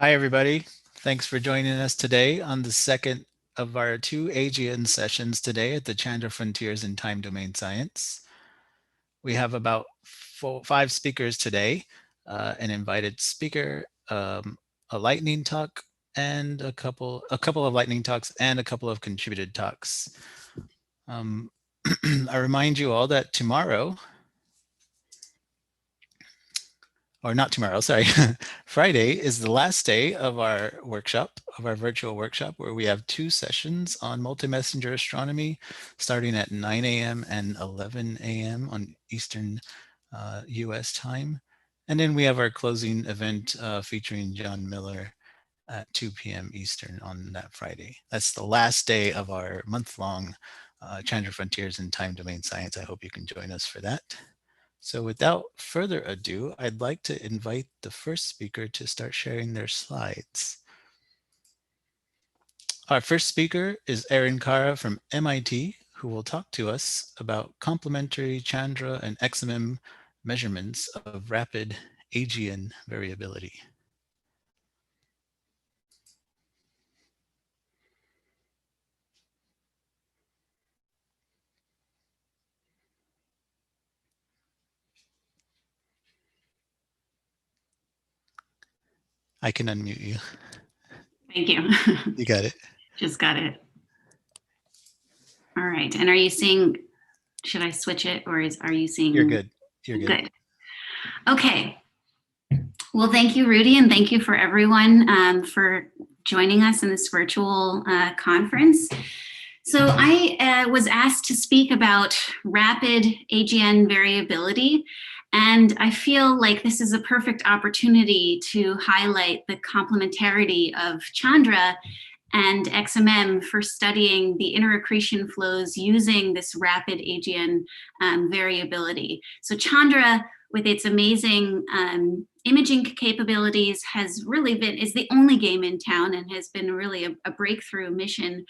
Hi, everybody. Thanks for joining us today on the second of our two AGN sessions today at the Chandra Frontiers in Time Domain Science. We have about five speakers today, an invited speaker, a lightning talk, and a couple of lightning talks and a couple of contributed talks. I remind you all that tomorrow, or not tomorrow, sorry, Friday is the last day of our workshop, of our virtual workshop, where we have two sessions on multi-messenger astronomy starting at 9 a.m. and 11 a.m. on Eastern US time. And then we have our closing event featuring John Miller at 2 p.m. Eastern on that Friday. That's the last day of our month-long Chandra Frontiers in Time Domain Science. I hope you can join us for that. So without further ado, I'd like to invite the first speaker to start sharing their slides. Our first speaker is Erin Kara from MIT, who will talk to us about complementary Chandra and XMM measurements of rapid AGN variability. I can unmute you. Thank you. You got it. Just got it. All right. And are you seeing, should I switch it or are you seeing? You're good. You're good. Good. Okay. Well, thank you, Rudy, and thank you for everyone for joining us in this virtual conference. So I was asked to speak about rapid AGN variability, and I feel like this is a perfect opportunity to highlight the complementarity of Chandra and XMM for studying the interaccretion flows using this rapid AGN variability. So Chandra, with its amazing imaging capabilities, is the only game in town and has been really a breakthrough mission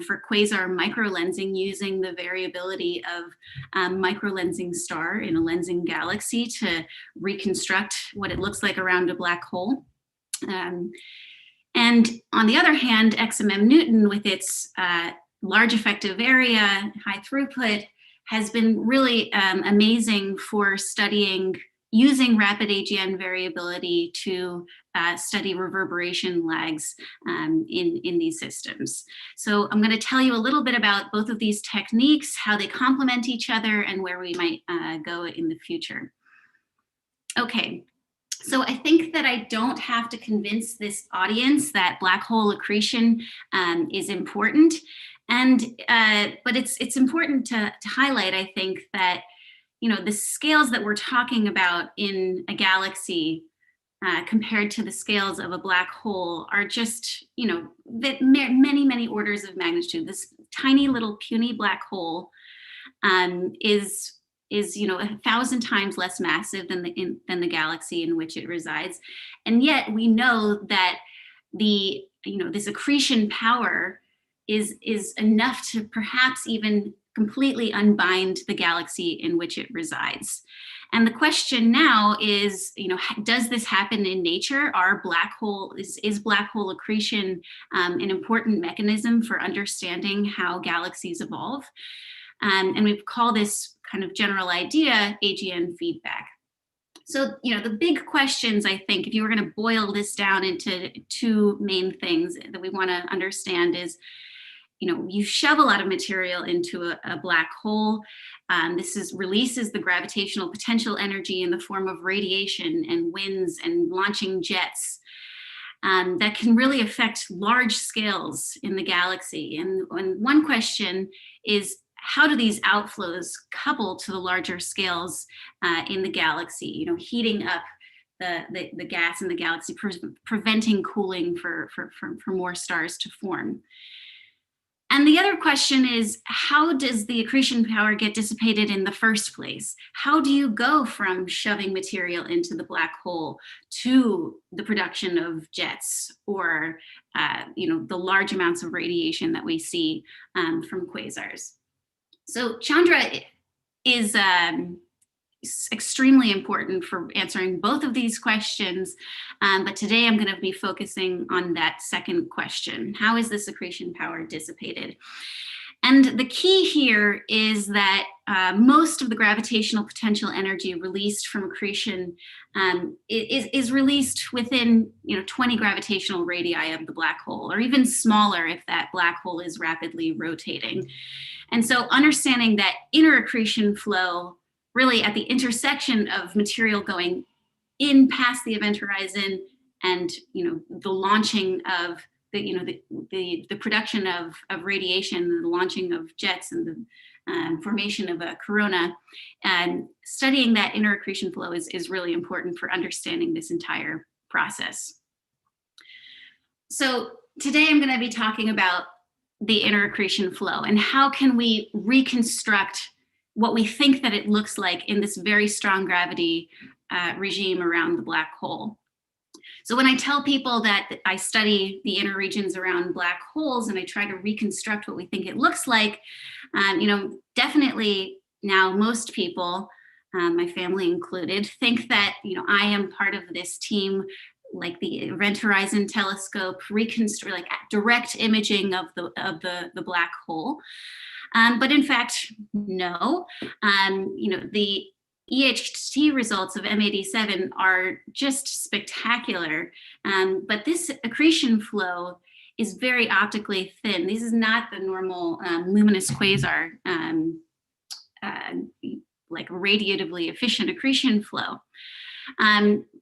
for quasar microlensing using the variability of microlensing star in a lensing galaxy to reconstruct what it looks like around a black hole. And on the other hand, XMM-Newton, with its large effective area, high throughput, has been really amazing for studying using rapid AGN variability to study reverberation lags in these systems. So I'm going to tell you a little bit about both of these techniques, how they complement each other, and where we might go in the future. Okay. So I think that I don't have to convince this audience that black hole accretion is important. And but it's important to highlight, I think, that the scales that we're talking about in a galaxy compared to the scales of a black hole are just many orders of magnitude. This tiny little puny black hole is 1,000 times less massive than the galaxy in which it resides, and yet we know that this accretion power is enough to perhaps even completely unbind the galaxy in which it resides. And the question now is, does this happen in nature? Is black hole accretion an important mechanism for understanding how galaxies evolve? And we call this kind of general idea AGN feedback. So, the big questions, I think, if you were going to boil this down into two main things that we want to understand is, you shove a lot of material into a black hole. This releases the gravitational potential energy in the form of radiation and winds and launching jets. That can really affect large scales in the galaxy. And one question is, how do these outflows couple to the larger scales in the galaxy, heating up the gas in the galaxy, preventing cooling for more stars to form? And the other question is, how does the accretion power get dissipated in the first place? How do you go from shoving material into the black hole to the production of jets or the large amounts of radiation that we see from quasars? So Chandra is extremely important for answering both of these questions. But today I'm going to be focusing on that second question. How is this accretion power dissipated? And the key here is that most of the gravitational potential energy released from accretion is released within 20 gravitational radii of the black hole, or even smaller if that black hole is rapidly rotating. And so understanding that inner accretion flow really at the intersection of material going in past the event horizon and the launching of the production of radiation, the launching of jets, and the formation of a corona, and studying that inner accretion flow is really important for understanding this entire process. So today I'm going to be talking about the inner accretion flow and how can we reconstruct what we think that it looks like in this very strong gravity regime around the black hole. So when I tell people that I study the inner regions around black holes and I try to reconstruct what we think it looks like, definitely now most people, my family included, think that I am part of this team, like the Event Horizon Telescope, reconstruct, like direct imaging of the black hole. But in fact, no. The EHT results of M87 are just spectacular, but this accretion flow is very optically thin. This is not the normal luminous quasar, like radiatively efficient accretion flow.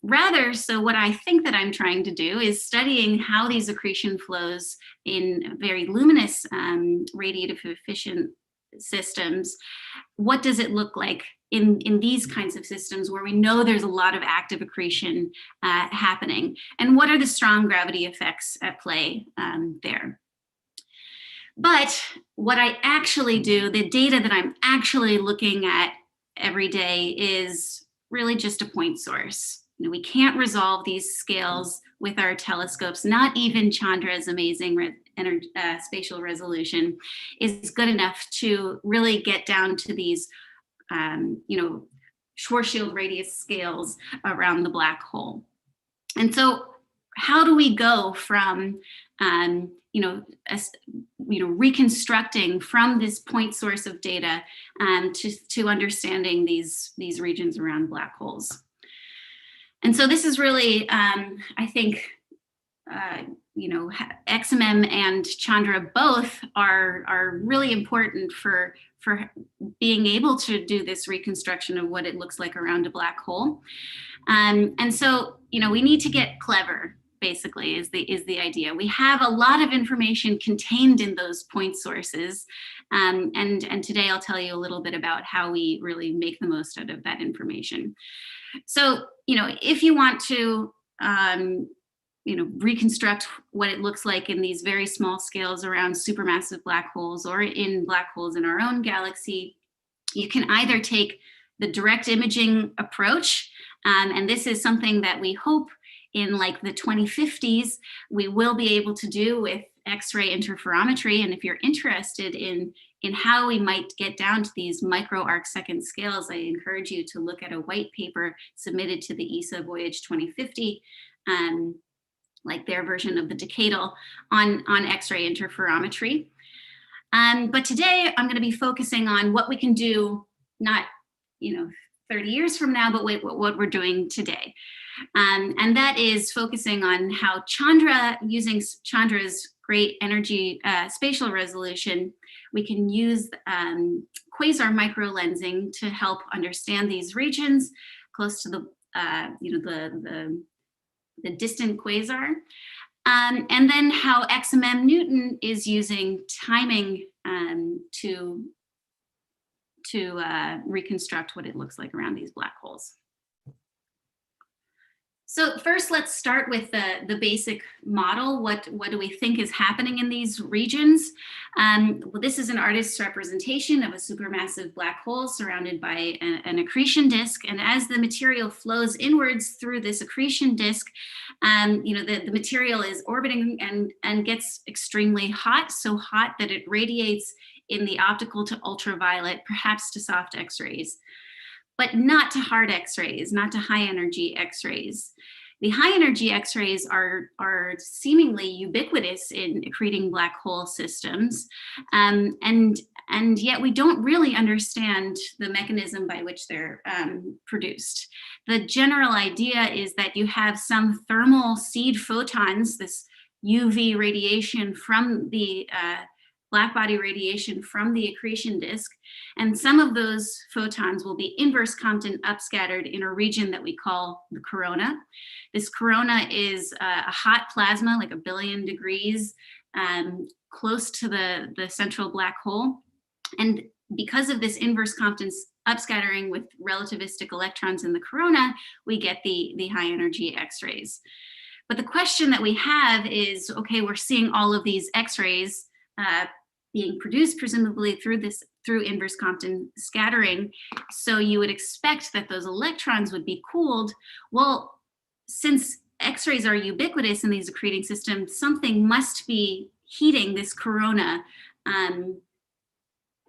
Rather, so what I think that I'm trying to do is studying how these accretion flows in very luminous radiative efficient systems. What does it look like in these kinds of systems where we know there's a lot of active accretion happening? And what are the strong gravity effects at play there? But what I actually do, the data that I'm actually looking at every day is really just a point source. We can't resolve these scales with our telescopes. Not even Chandra's amazing spatial resolution is good enough to really get down to these, Schwarzschild radius scales around the black hole. And so, how do we go from, reconstructing from this point source of data to understanding these regions around black holes? And so this is really, I think, XMM and Chandra both are really important for being able to do this reconstruction of what it looks like around a black hole. And so, we need to get clever, basically, is the idea. We have a lot of information contained in those point sources. And today I'll tell you a little bit about how we really make the most out of that information. So, if you want to, reconstruct what it looks like in these very small scales around supermassive black holes or in black holes in our own galaxy, you can either take the direct imaging approach, and this is something that we hope in like the 2050s we will be able to do with X-ray interferometry. And if you're interested in how we might get down to these micro arcsecond scales, I encourage you to look at a white paper submitted to the ESA Voyage 2050, like their version of the decadal on X-ray interferometry. But today I'm going to be focusing on what we can do, not 30 years from now, but what we're doing today. And that is focusing on how Chandra, using Chandra's great energy spatial resolution, we can use quasar microlensing to help understand these regions close to the distant quasar. And then how XMM-Newton is using timing to reconstruct what it looks like around these black holes. So first, let's start with the basic model. What do we think is happening in these regions? Well, this is an artist's representation of a supermassive black hole surrounded by an accretion disk. And as the material flows inwards through this accretion disk, the material is orbiting and gets extremely hot, so hot that it radiates in the optical to ultraviolet, perhaps to soft X-rays. but not to hard X-rays, not to high energy X-rays. The high energy X-rays are seemingly ubiquitous in accreting black hole systems, and yet we don't really understand the mechanism by which they're produced. The general idea is that you have some thermal seed photons, this UV radiation from the black body radiation from the accretion disk, and some of those photons will be inverse Compton upscattered in a region that we call the corona. This corona is a hot plasma, like 1 billion degrees, close to the central black hole. And because of this inverse Compton upscattering with relativistic electrons in the corona, we get the high energy X-rays. But the question that we have is, okay, we're seeing all of these X-rays being produced presumably through inverse Compton scattering. So you would expect that those electrons would be cooled. Well, since X-rays are ubiquitous in these accreting systems, something must be heating this corona.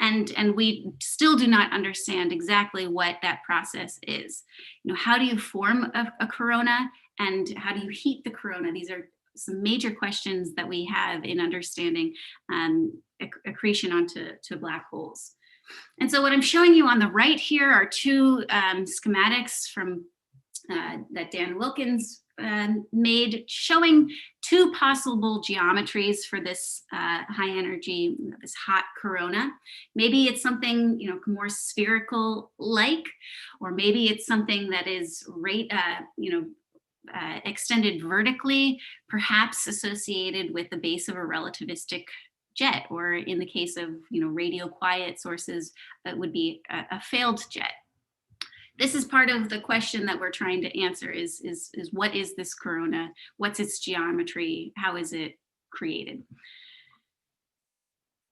And we still do not understand exactly what that process is. You know, how do you form a corona, and how do you heat the corona? These are some major questions that we have in understanding accretion onto black holes. And so what I'm showing you on the right here are two schematics from that Dan Wilkins made, showing two possible geometries for this high energy, this hot corona. Maybe it's something, you know, more spherical like, or maybe it's something that is extended vertically, perhaps associated with the base of a relativistic jet, or in the case of, you know, radio quiet sources, that would be a failed jet. This is part of the question that we're trying to answer is what is this corona? What's its geometry? How is it created?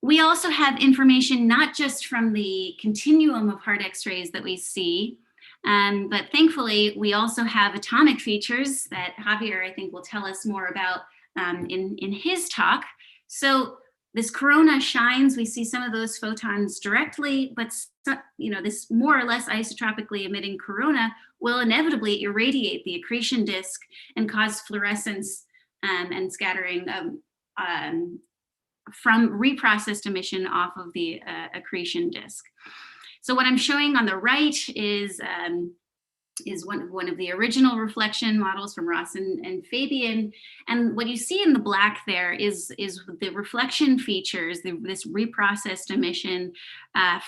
We also have information not just from the continuum of hard X-rays that we see, but thankfully we also have atomic features that Javier, I think, will tell us more about in his talk. So this corona shines, we see some of those photons directly, but you know, this more or less isotropically emitting corona will inevitably irradiate the accretion disk and cause fluorescence and scattering from reprocessed emission off of the accretion disk. So what I'm showing on the right is one of the original reflection models from Ross and Fabian. And what you see in the black there is the reflection features, this reprocessed emission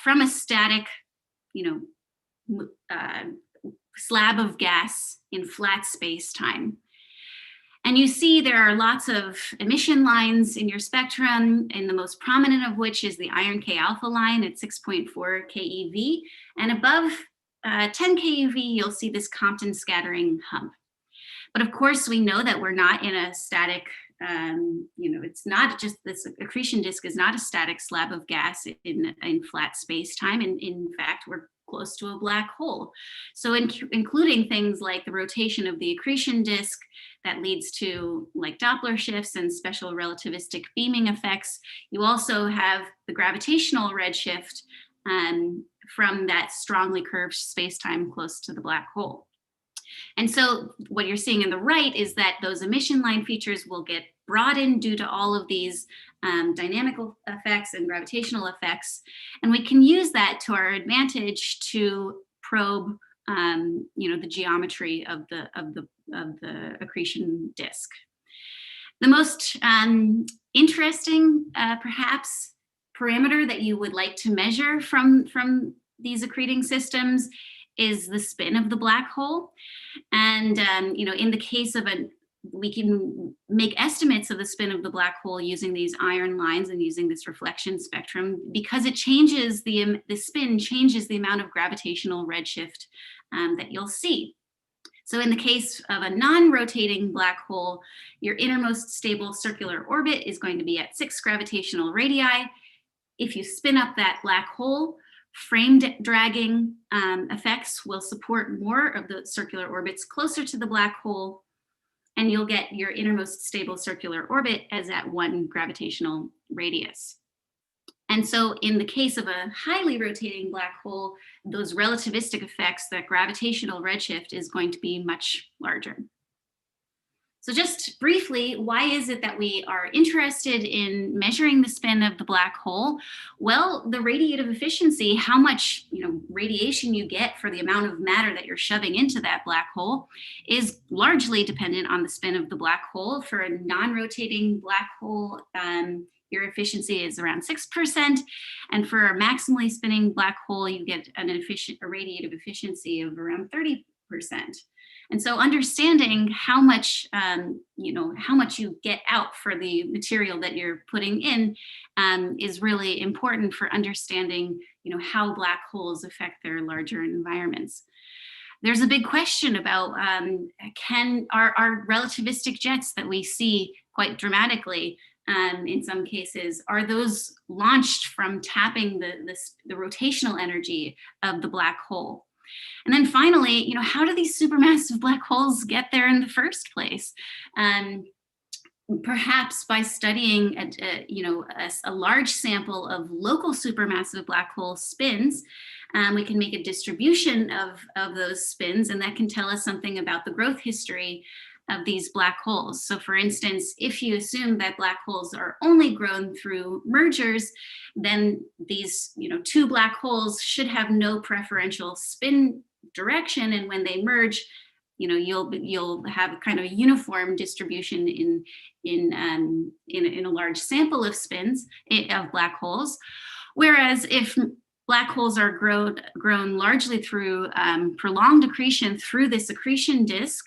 from a static, you know, slab of gas in flat space-time. And you see there are lots of emission lines in your spectrum, and the most prominent of which is the iron K alpha line at 6.4 keV. And above 10 keV, you'll see this Compton scattering hump. But of course, we know that we're not in a static, you know, it's not just, this accretion disk is not a static slab of gas in flat space-time. And in fact, we're close to a black hole. So including things like the rotation of the accretion disk that leads to like Doppler shifts and special relativistic beaming effects. You also have the gravitational redshift from that strongly curved space-time close to the black hole. And so what you're seeing in the right is that those emission line features will get broadened due to all of these dynamical effects and gravitational effects. And we can use that to our advantage to probe you know, the geometry of the accretion disk. The most interesting, perhaps, parameter that you would like to measure from these accreting systems is the spin of the black hole. And you know, in the case of we can make estimates of the spin of the black hole using these iron lines and using this reflection spectrum, because it changes the spin changes the amount of gravitational redshift that you'll see. So in the case of a non-rotating black hole, your innermost stable circular orbit is going to be at 6 gravitational radii. If you spin up that black hole, frame dragging effects will support more of the circular orbits closer to the black hole, and you'll get your innermost stable circular orbit as at 1 gravitational radius. And so in the case of a highly rotating black hole, those relativistic effects, that gravitational redshift is going to be much larger. So just briefly, why is it that we are interested in measuring the spin of the black hole? Well, the radiative efficiency, how much radiation you get for the amount of matter that you're shoving into that black hole, is largely dependent on the spin of the black hole. For a non-rotating black hole, your efficiency is around 6%. And for a maximally spinning black hole, you get a radiative efficiency of around 30%. And so understanding how much, how much you get out for the material that you're putting in is really important for understanding, how black holes affect their larger environments. There's a big question about are relativistic jets that we see quite dramatically in some cases, are those launched from tapping the rotational energy of the black hole? And then finally, how do these supermassive black holes get there in the first place? Perhaps by studying a large sample of local supermassive black hole spins, we can make a distribution of those spins, and that can tell us something about the growth history of these black holes. So for instance, if you assume that black holes are only grown through mergers, then these two black holes should have no preferential spin direction, and when they merge, you'll have kind of a uniform distribution in a large sample of spins of black holes. Whereas if black holes are grown largely through prolonged accretion through this accretion disk,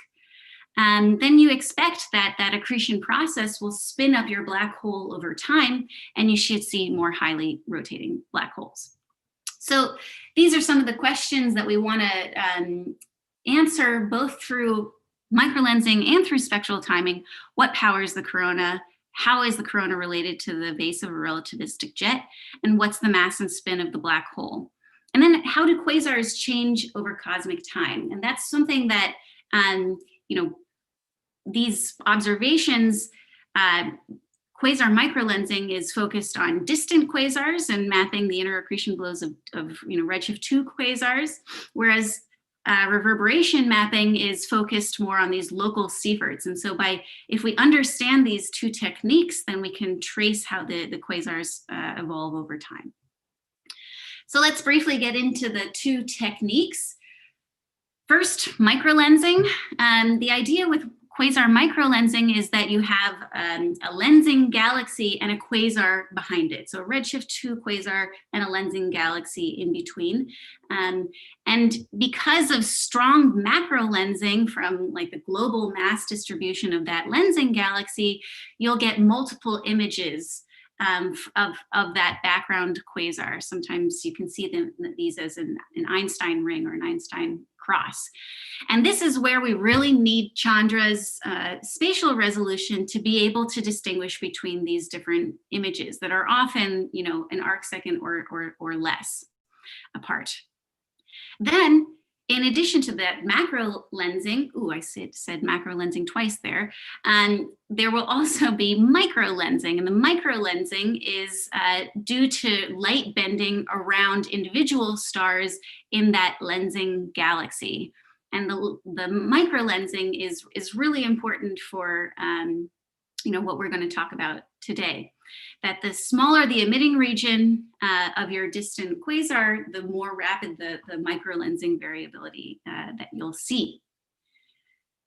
then you expect that accretion process will spin up your black hole over time, and you should see more highly rotating black holes. So these are some of the questions that we want to answer both through microlensing and through spectral timing. What powers the corona? How is the corona related to the base of a relativistic jet? And what's the mass and spin of the black hole? And then how do quasars change over cosmic time? And that's something that these observations, quasar microlensing is focused on distant quasars and mapping the inner accretion flows of redshift 2 quasars, whereas reverberation mapping is focused more on these local sieverts. And so if we understand these two techniques, then we can trace how the quasars evolve over time. So let's briefly get into the two techniques. First, microlensing. The idea with quasar microlensing is that you have a lensing galaxy and a quasar behind it. So a redshift 2 quasar and a lensing galaxy in between. And because of strong macro lensing from the global mass distribution of that lensing galaxy, you'll get multiple images of that background quasar. Sometimes you can see these as an Einstein ring or an Einstein cross. And this is where we really need Chandra's spatial resolution to be able to distinguish between these different images that are often, an arc second or less apart. Then, in addition to that macro lensing, I said macro lensing twice there, there will also be micro lensing. And the micro lensing is due to light bending around individual stars in that lensing galaxy. And the micro lensing is really important for what we're going to talk about today. That the smaller the emitting region of your distant quasar, the more rapid the microlensing variability that you'll see.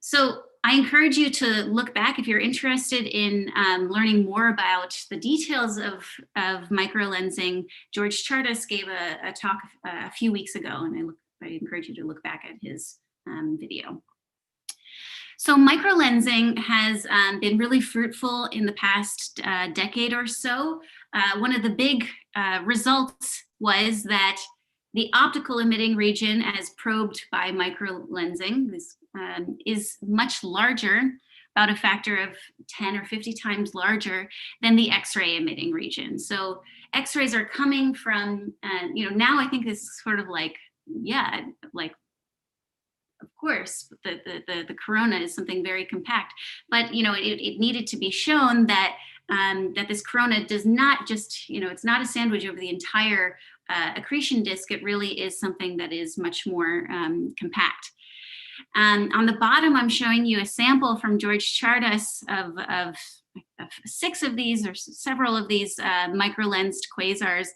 So I encourage you to look back if you're interested in learning more about the details of microlensing. George Chardas gave a talk a few weeks ago, and I encourage you to look back at his video. So microlensing has been really fruitful in the past decade or so. One of the big results was that the optical emitting region, as probed by microlensing, is much larger, about a factor of 10 or 50 times larger than the X-ray emitting region. So X-rays are coming from, now I think this is sort of of course, the corona is something very compact, but it needed to be shown that that this corona does not just, it's not a sandwich over the entire accretion disk. It really is something that is much more compact. On the bottom, I'm showing you a sample from George Chardas of 6 of these, or several of these microlensed quasars,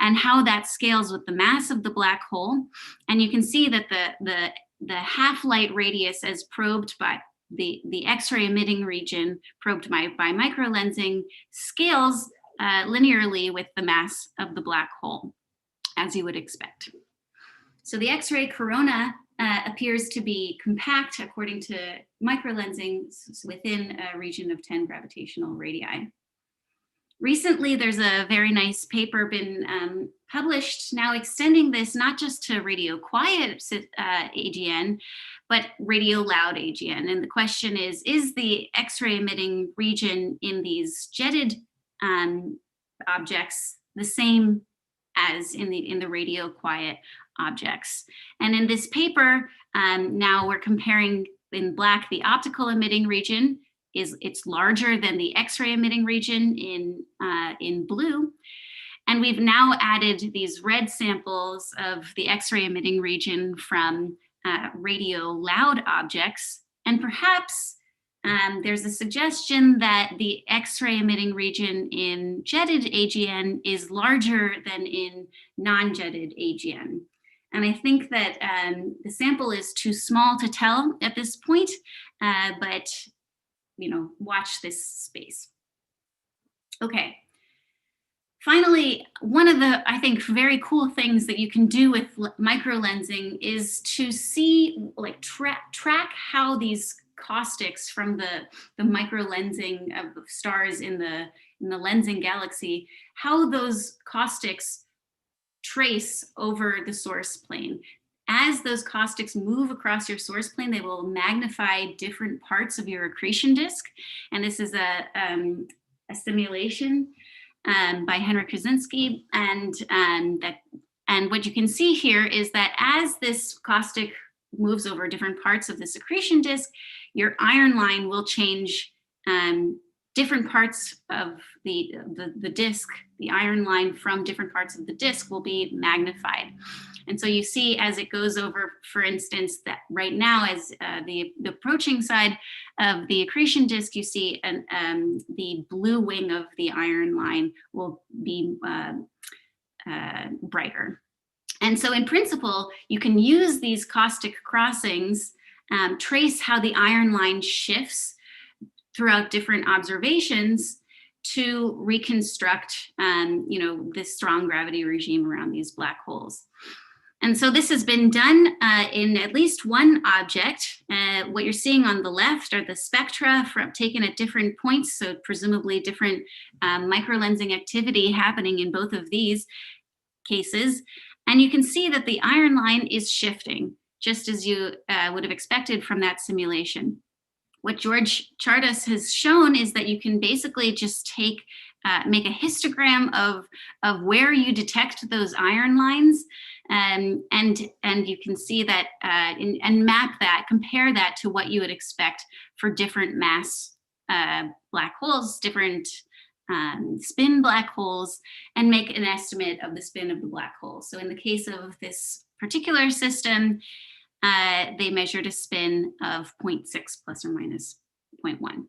and how that scales with the mass of the black hole. And you can see that the half-light radius as probed by the X-ray emitting region probed by microlensing scales linearly with the mass of the black hole, as you would expect. So the X-ray corona appears to be compact according to microlensing within a region of 10 gravitational radii. Recently, there's a very nice paper been published now extending this not just to radio quiet AGN, but radio loud AGN. And the question is the X-ray emitting region in these jetted objects the same as in the radio quiet objects? And in this paper, now we're comparing in black the optical emitting region. It's larger than the X-ray emitting region in blue. And we've now added these red samples of the X-ray emitting region from radio loud objects. And perhaps there's a suggestion that the X-ray emitting region in jetted AGN is larger than in non-jetted AGN. And I think that the sample is too small to tell at this point, but watch this space. Okay. Finally, one of the, I think, very cool things that you can do with microlensing is to see, track how these caustics from the microlensing of stars in the lensing galaxy, how those caustics trace over the source plane. As those caustics move across your source plane, they will magnify different parts of your accretion disk. And this is a simulation by Henryk Krasinski. And what you can see here is that as this caustic moves over different parts of this accretion disk, your iron line will change different parts of the disk. The iron line from different parts of the disk will be magnified. And so you see as it goes over, for instance, that right now as the approaching side of the accretion disk, you see the blue wing of the iron line will be brighter. And so in principle, you can use these caustic crossings, trace how the iron line shifts throughout different observations to reconstruct, this strong gravity regime around these black holes. And so this has been done in at least one object. What you're seeing on the left are the spectra taken at different points, so presumably different microlensing activity happening in both of these cases. And you can see that the iron line is shifting, just as you would have expected from that simulation. What George Chardas has shown is that you can basically just make a histogram of where you detect those iron lines, and you can see that and map that, compare that to what you would expect for different mass black holes, different spin black holes, and make an estimate of the spin of the black hole. So in the case of this particular system, they measured a spin of 0.6 plus or minus 0.1.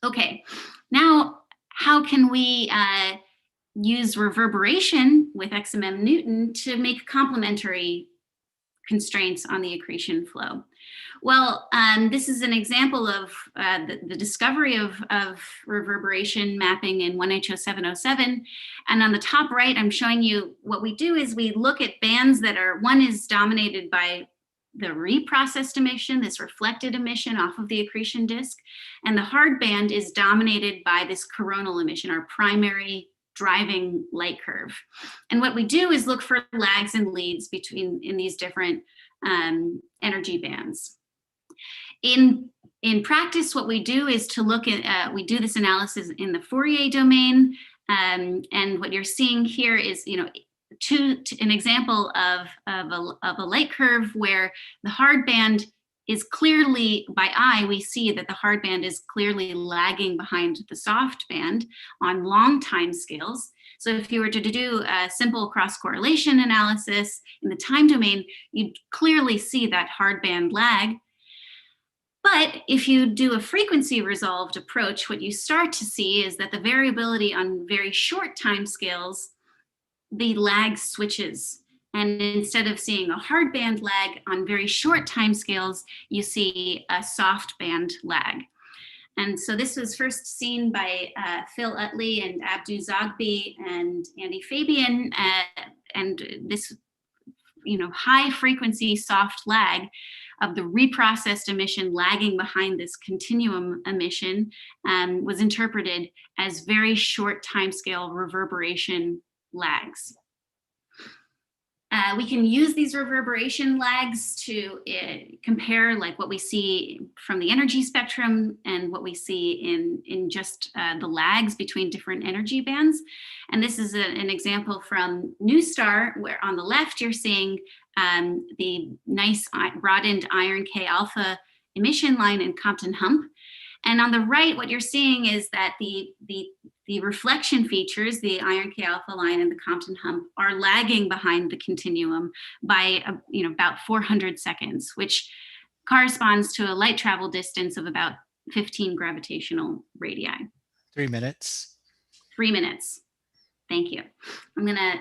Okay, now how can we use reverberation with XMM-Newton to make complementary constraints on the accretion flow? Well, this is an example of the discovery of reverberation mapping in 1HO707. And on the top right, I'm showing you what we do is we look at bands that are, one is dominated by the reprocessed emission, this reflected emission off of the accretion disk, and the hard band is dominated by this coronal emission, our primary driving light curve. And what we do is look for lags and leads in these different energy bands. In practice, what we do is to look at, we do this analysis in the Fourier domain, and what you're seeing here is, an example of a light curve where the hard band is clearly, by eye, we see that the hard band is clearly lagging behind the soft band on long time scales. So if you were to do a simple cross-correlation analysis in the time domain, you'd clearly see that hard band lag. But if you do a frequency resolved approach, what you start to see is that the variability on very short time scales, the lag switches. And instead of seeing a hard band lag on very short time scales, you see a soft band lag. And so this was first seen by Phil Utley and Abdu Zogby and Andy Fabian. And this, high frequency soft lag of the reprocessed emission lagging behind this continuum emission was interpreted as very short timescale reverberation lags. We can use these reverberation lags to compare like what we see from the energy spectrum and what we see in just the lags between different energy bands. And this is an example from NuSTAR, where on the left you're seeing the nice broadened iron K alpha emission line in Compton Hump. And on the right, what you're seeing is that the reflection features, the iron K alpha line and the Compton Hump, are lagging behind the continuum by about 400 seconds, which corresponds to a light travel distance of about 15 gravitational radii. 3 minutes. 3 minutes. Thank you. I'm gonna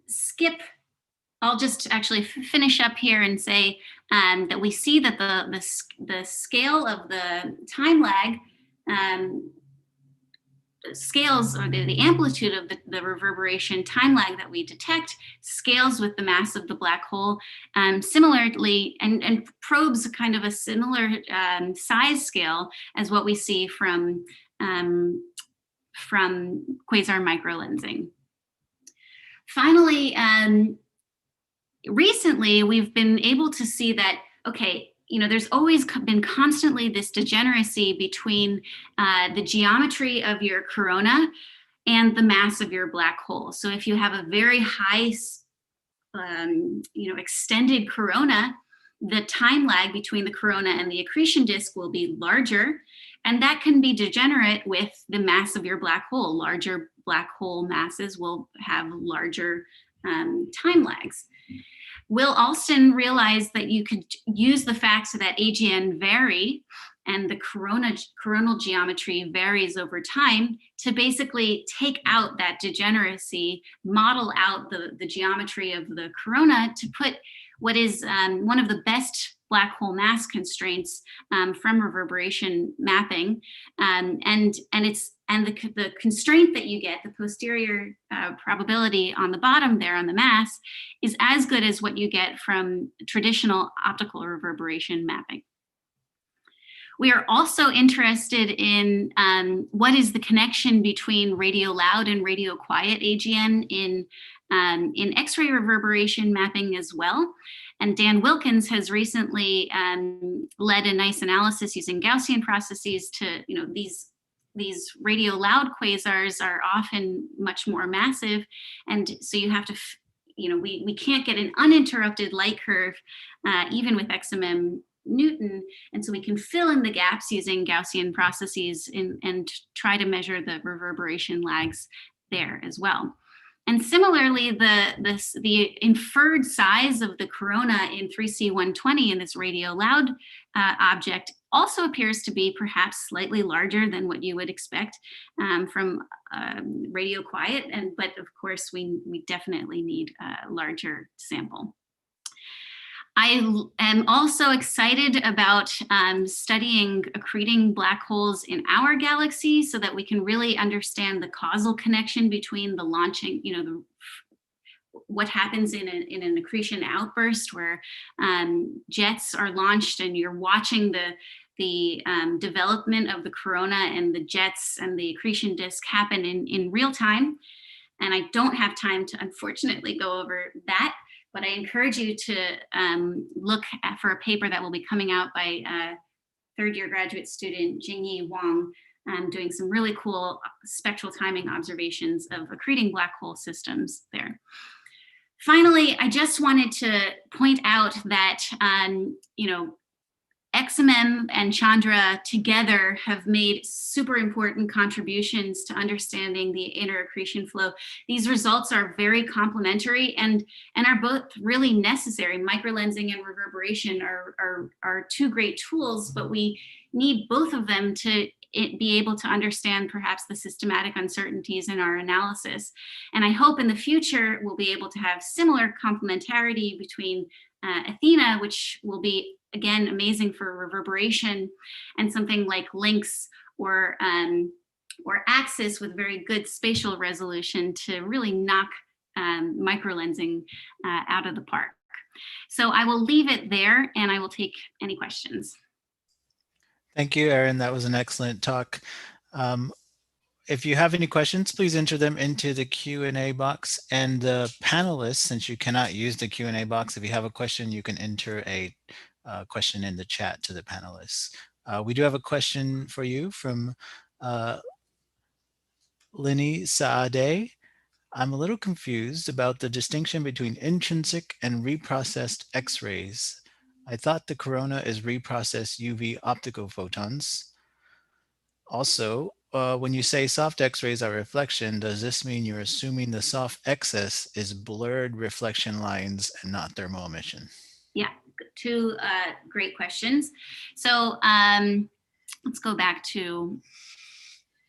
skip. I'll just actually finish up here and say that we see that the scale of the time lag scales, or the amplitude of the reverberation time lag that we detect scales with the mass of the black hole. Similarly, and probes kind of a similar size scale as what we see from quasar microlensing. Finally, recently, we've been able to see that, okay, there's always been constantly this degeneracy between the geometry of your corona and the mass of your black hole. So if you have a very high, extended corona, the time lag between the corona and the accretion disk will be larger, and that can be degenerate with the mass of your black hole. Larger black hole masses will have larger time lags. Will Alston realized that you could use the fact that AGN vary and the coronal geometry varies over time to basically take out that degeneracy, model out the geometry of the corona to put what is one of the best black hole mass constraints from reverberation mapping, the constraint that you get, the posterior probability on the bottom there on the mass, is as good as what you get from traditional optical reverberation mapping. We are also interested in what is the connection between radio loud and radio quiet AGN in X-ray reverberation mapping as well. And Dan Wilkins has recently led a nice analysis using Gaussian processes to, these radio loud quasars are often much more massive. And so you have to, we can't get an uninterrupted light curve even with XMM-Newton. And so we can fill in the gaps using Gaussian processes and try to measure the reverberation lags there as well. And similarly, the inferred size of the corona in 3C120 in this radio loud object also appears to be perhaps slightly larger than what you would expect from radio quiet. But of course, we definitely need a larger sample. I am also excited about studying accreting black holes in our galaxy so that we can really understand the causal connection between the launching, what happens in an accretion outburst where jets are launched and you're watching the development of the corona and the jets and the accretion disk happen in real time. And I don't have time to unfortunately go over that. But I encourage you to look for a paper that will be coming out by third-year graduate student Jingyi Wang, doing some really cool spectral timing observations of accreting black hole systems there. Finally, I just wanted to point out that XMM and Chandra together have made super important contributions to understanding the inner accretion flow. These results are very complementary and are both really necessary. Microlensing and reverberation are two great tools, but we need both of them to be able to understand perhaps the systematic uncertainties in our analysis. And I hope in the future we'll be able to have similar complementarity between Athena, which will be, again, amazing for reverberation, and something like Lynx or Axis with very good spatial resolution to really knock microlensing out of the park. So I will leave it there and I will take any questions. Thank you, Erin. That was an excellent talk. If you have any questions, please enter them into the Q&A box. And the panelists, since you cannot use the Q&A box, if you have a question, you can enter a question in the chat to the panelists. We do have a question for you from Lynnie Saade. I'm a little confused about the distinction between intrinsic and reprocessed X-rays. I thought the corona is reprocessed UV optical photons. Also, when you say soft X-rays are reflection, does this mean you're assuming the soft excess is blurred reflection lines and not thermal emission? Yeah, two great questions. So let's go back to,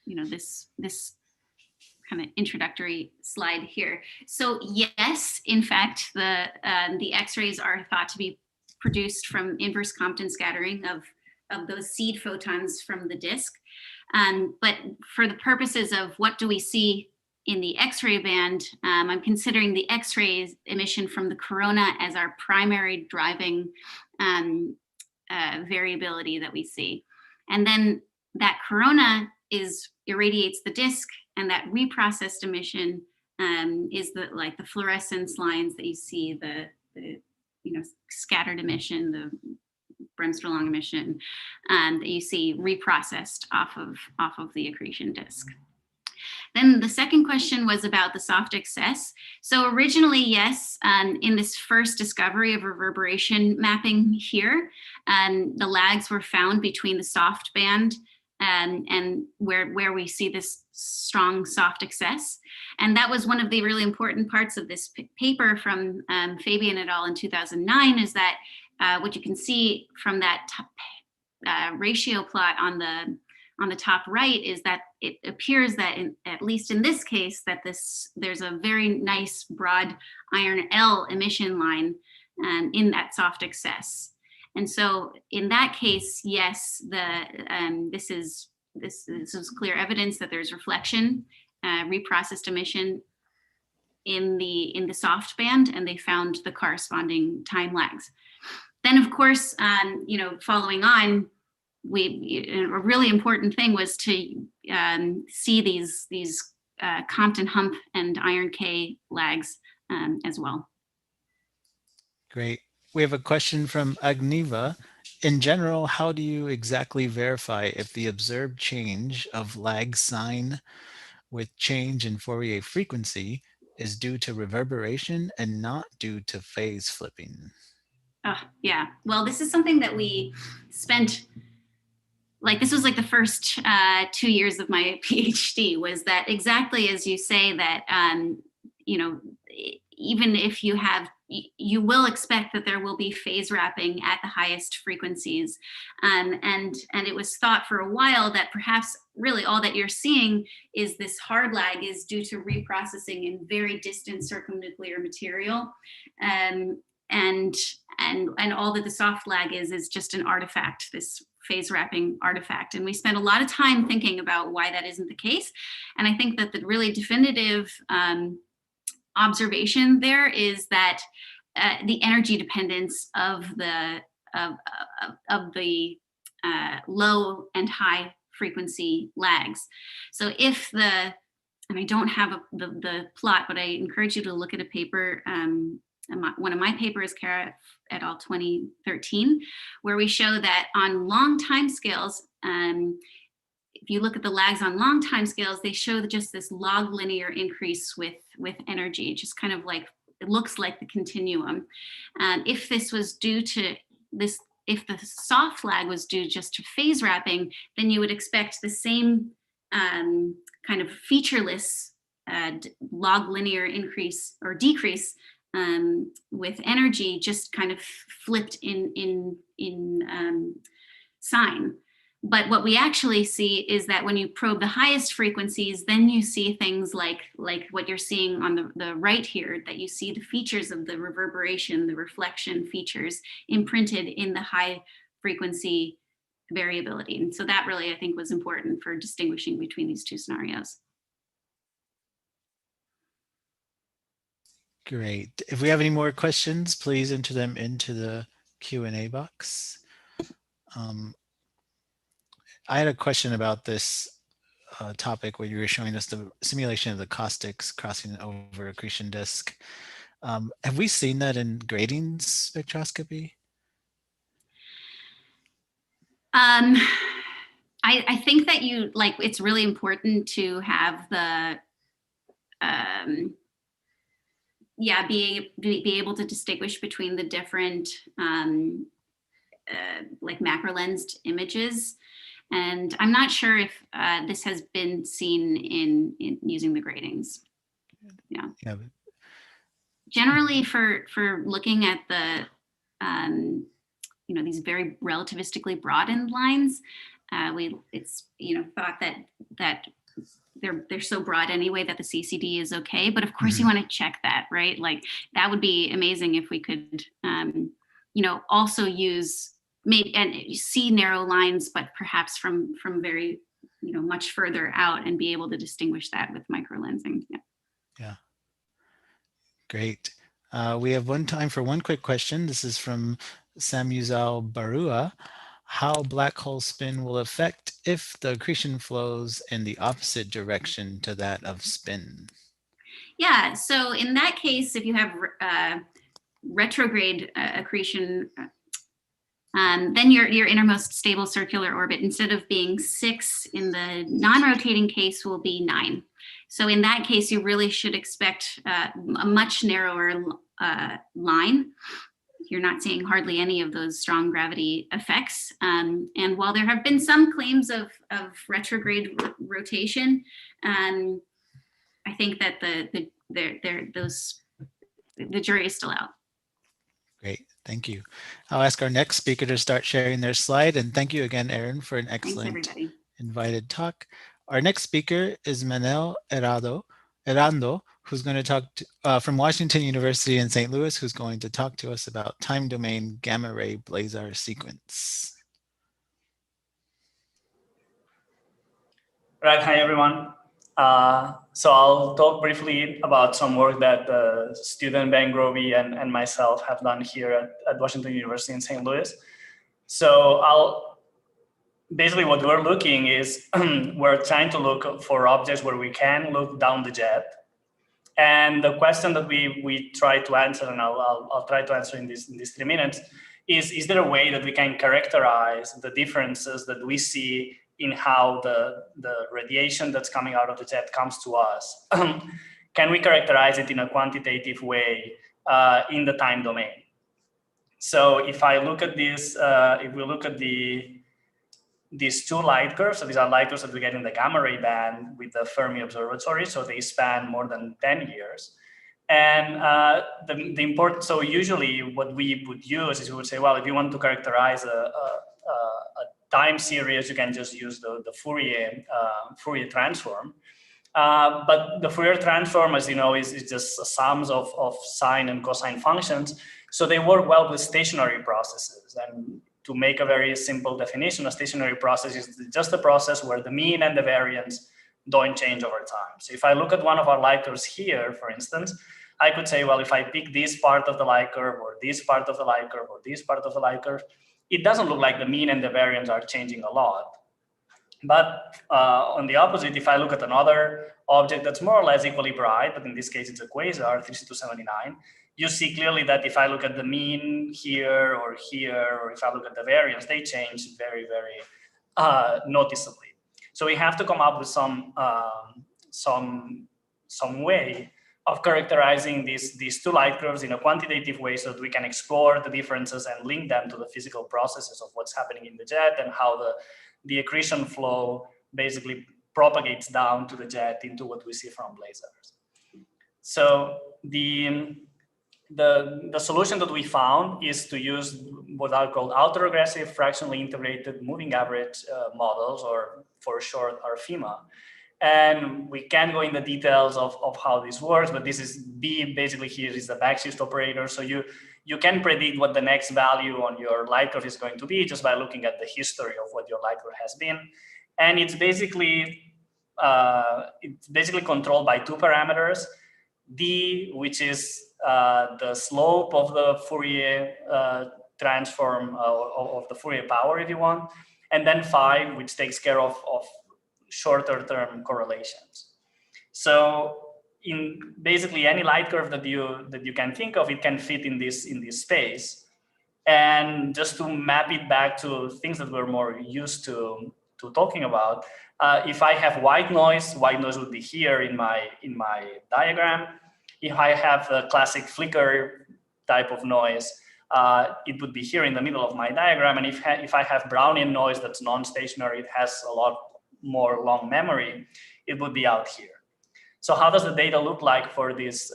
this kind of introductory slide here. So yes, in fact, the X-rays are thought to be produced from inverse Compton scattering of those seed photons from the disk. But for the purposes of what do we see in the X-ray band, I'm considering the X-ray emission from the corona as our primary driving variability that we see. And then that corona irradiates the disk, and that reprocessed emission is the fluorescence lines that you see, the scattered emission, the Bremsstrahlung emission that you see reprocessed off of the accretion disk. Then the second question was about the soft excess. So originally, yes, in this first discovery of reverberation mapping here, the lags were found between the soft band and where we see this strong soft excess. And that was one of the really important parts of this paper from Fabian et al. In 2009, is that what you can see from that ratio plot on the top right is that it appears that at least in this case, that there's a very nice broad iron L emission line in that soft excess. And so in that case, yes, this is clear evidence that there's reflection, reprocessed emission in the soft band, and they found the corresponding time lags. Then, of course, following on, a really important thing was to see these Compton hump and iron K lags as well. Great. We have a question from Agniva. In general, how do you exactly verify if the observed change of lag sign with change in Fourier frequency is due to reverberation and not due to phase flipping? Yeah, well, this is something that we spent, this was the first 2 years of my PhD, was that exactly as you say, that, even if you will expect that there will be phase wrapping at the highest frequencies. And it was thought for a while that perhaps really all that you're seeing is this hard lag is due to reprocessing in very distant circumnuclear material. And all that the soft lag is just an artifact, this phase wrapping artifact. And we spent a lot of time thinking about why that isn't the case. And I think that the really definitive observation there is that the energy dependence of the low and high frequency lags. So if and I don't have the plot, but I encourage you to look at a paper. One of my papers, Kara et al. 2013, where we show that on long time scales, if you look at the lags on long time scales, they show just this log linear increase with energy, just kind of it looks like the continuum. If this was due to this, if the soft lag was due just to phase wrapping, then you would expect the same kind of featureless log linear increase or decrease with energy, just kind of flipped in sign. But what we actually see is that when you probe the highest frequencies, then you see things like what you're seeing on the right here, that you see the features of the reverberation, the reflection features imprinted in the high frequency variability. And so that really, I think, was important for distinguishing between these two scenarios. Great. If we have any more questions, please enter them into the Q&A box. I had a question about this topic where you were showing us the simulation of the caustics crossing over accretion disk. Have we seen that in grating spectroscopy? I think that it's really important to have the be able to distinguish between the different like macro lensed images. And I'm not sure if this has been seen in using the gratings. Yeah. Generally, for looking at the these very relativistically broadened lines, it's thought that they're so broad anyway that the CCD is okay. But of course, you want to check that, right? Like that would be amazing if we could, also use maybe and see narrow lines, but perhaps from very much further out, and be able to distinguish that with micro lensing. Yeah. Great. We have time for one quick question. This is from Samuzal Barua. How black hole spin will affect if the accretion flows in the opposite direction to that of spin? Yeah, so in that case, if you have retrograde accretion, then your innermost stable circular orbit, instead of being 6 in the non-rotating case, will be 9. So in that case, you really should expect a much narrower line. You're not seeing hardly any of those strong gravity effects. And while there have been some claims of retrograde rotation, I think that the jury is still out. Great, thank you. I'll ask our next speaker to start sharing their slide. And thank you again, Erin, for an excellent invited talk. Our next speaker is Manel Errando, who's going to talk from Washington University in St. Louis, who's going to talk to us about time domain gamma ray blazar sequence. Right, hi everyone. So I'll talk briefly about some work that student Ben Grovey and myself have done here at Washington University in St. Louis. So basically what we're looking is, we're trying to look for objects where we can look down the jet. And the question that we try to answer, and I'll try to answer in these 3 minutes, is there a way that we can characterize the differences that we see in how the radiation that's coming out of the jet comes to us? Can we characterize it in a quantitative way in the time domain? So if I look at this, if we look at these 2 light curves, so these are light curves that we get in the gamma ray band with the Fermi Observatory, so they span more than 10 years. And the important, so usually what we would use is we would say, well, if you want to characterize a time series, you can just use the Fourier transform. But the Fourier transform, as you know, is just a sums of sine and cosine functions. So they work well with stationary processes. And to make a very simple definition, a stationary process is just a process where the mean and the variance don't change over time. So if I look at one of our light curves here, for instance, I could say, well, if I pick this part of the light curve, or this part of the light curve, or this part of the light curve, it doesn't look like the mean and the variance are changing a lot. But on the opposite, if I look at another object that's more or less equally bright, but in this case it's a quasar, 3C279, you see clearly that if I look at the mean here, or if I look at the variance, they change very, very noticeably. So we have to come up with some way characterizing these two light curves in a quantitative way so that we can explore the differences and link them to the physical processes of what's happening in the jet and how the accretion flow basically propagates down to the jet into what we see from blazars. So the solution that we found is to use what are called autoregressive fractionally integrated moving average models, or for short, RFIMA. And we can't go in the details of how this works, but this is B basically here is the backshift operator. So you can predict what the next value on your light curve is going to be just by looking at the history of what your light curve has been. And it's basically controlled by two parameters. D, which is the slope of the Fourier transform of the Fourier power, if you want, and then phi, which takes care of shorter term correlations. So in basically any light curve that you can think of, it can fit in this space. And just to map it back to things that we're more used to talking about, if I have white noise would be here in my diagram. If I have the classic flicker type of noise, it would be here in the middle of my diagram. And if I have Brownian noise that's non-stationary, it has a lot more long memory, it would be out here. So how does the data look like for these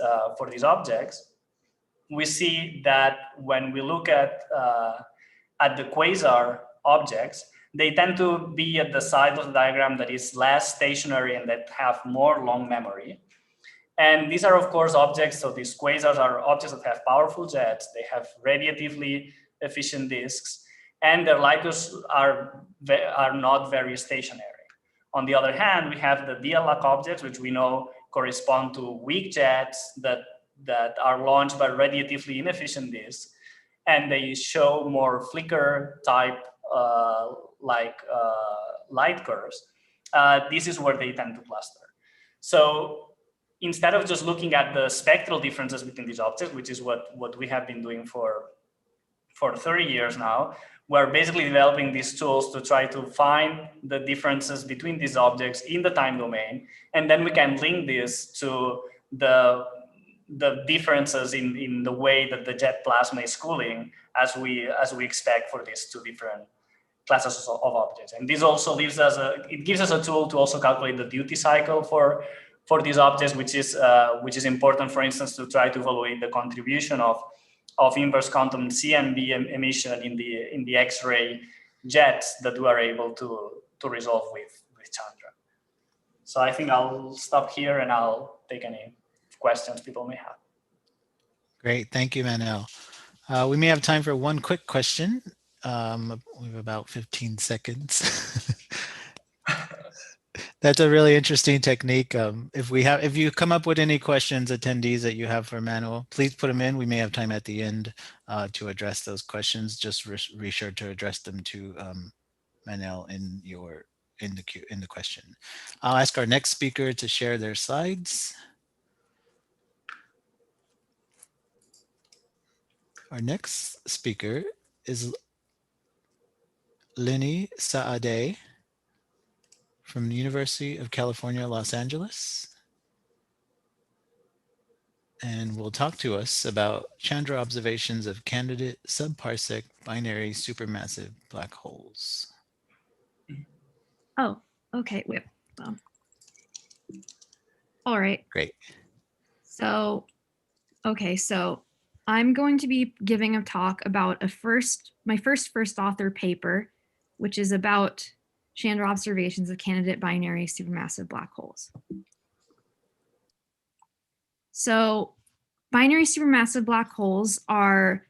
objects? We see that when we look at the quasar objects, they tend to be at the side of the diagram that is less stationary and that have more long memory. And these are, of course, objects. So these quasars are objects that have powerful jets. They have radiatively efficient disks, and their light curves are not very stationary. On the other hand, we have the DLAC objects, which we know correspond to weak jets that are launched by radiatively inefficient disks, and they show more flicker type light curves. This is where they tend to cluster. So instead of just looking at the spectral differences between these objects, which is what we have been doing for 30 years now, we're basically developing these tools to try to find the differences between these objects in the time domain. And then we can link this to the differences in the way that the jet plasma is cooling as we expect for these two different classes of objects. And this also gives us a tool to also calculate the duty cycle for these objects, which is important, for instance, to try to evaluate the contribution of inverse quantum CMB emission in the X-ray jets that we are able to resolve with Chandra. So I think I'll stop here and I'll take any questions people may have. Great, thank you, Manel. We may have time for one quick question. We have about 15 seconds. That's a really interesting technique. If you come up with any questions, attendees, that you have for Manel, please put them in. We may have time at the end to address those questions. Just be sure to address them to Manel in the question. I'll ask our next speaker to share their slides. Our next speaker is Lynnie Saade from the University of California, Los Angeles. And will talk to us about Chandra observations of candidate subparsec binary supermassive black holes. Oh, okay. Well, all right. Great. So I'm going to be giving a talk about my first author paper, which is about Chandra observations of candidate binary supermassive black holes. So binary supermassive black holes are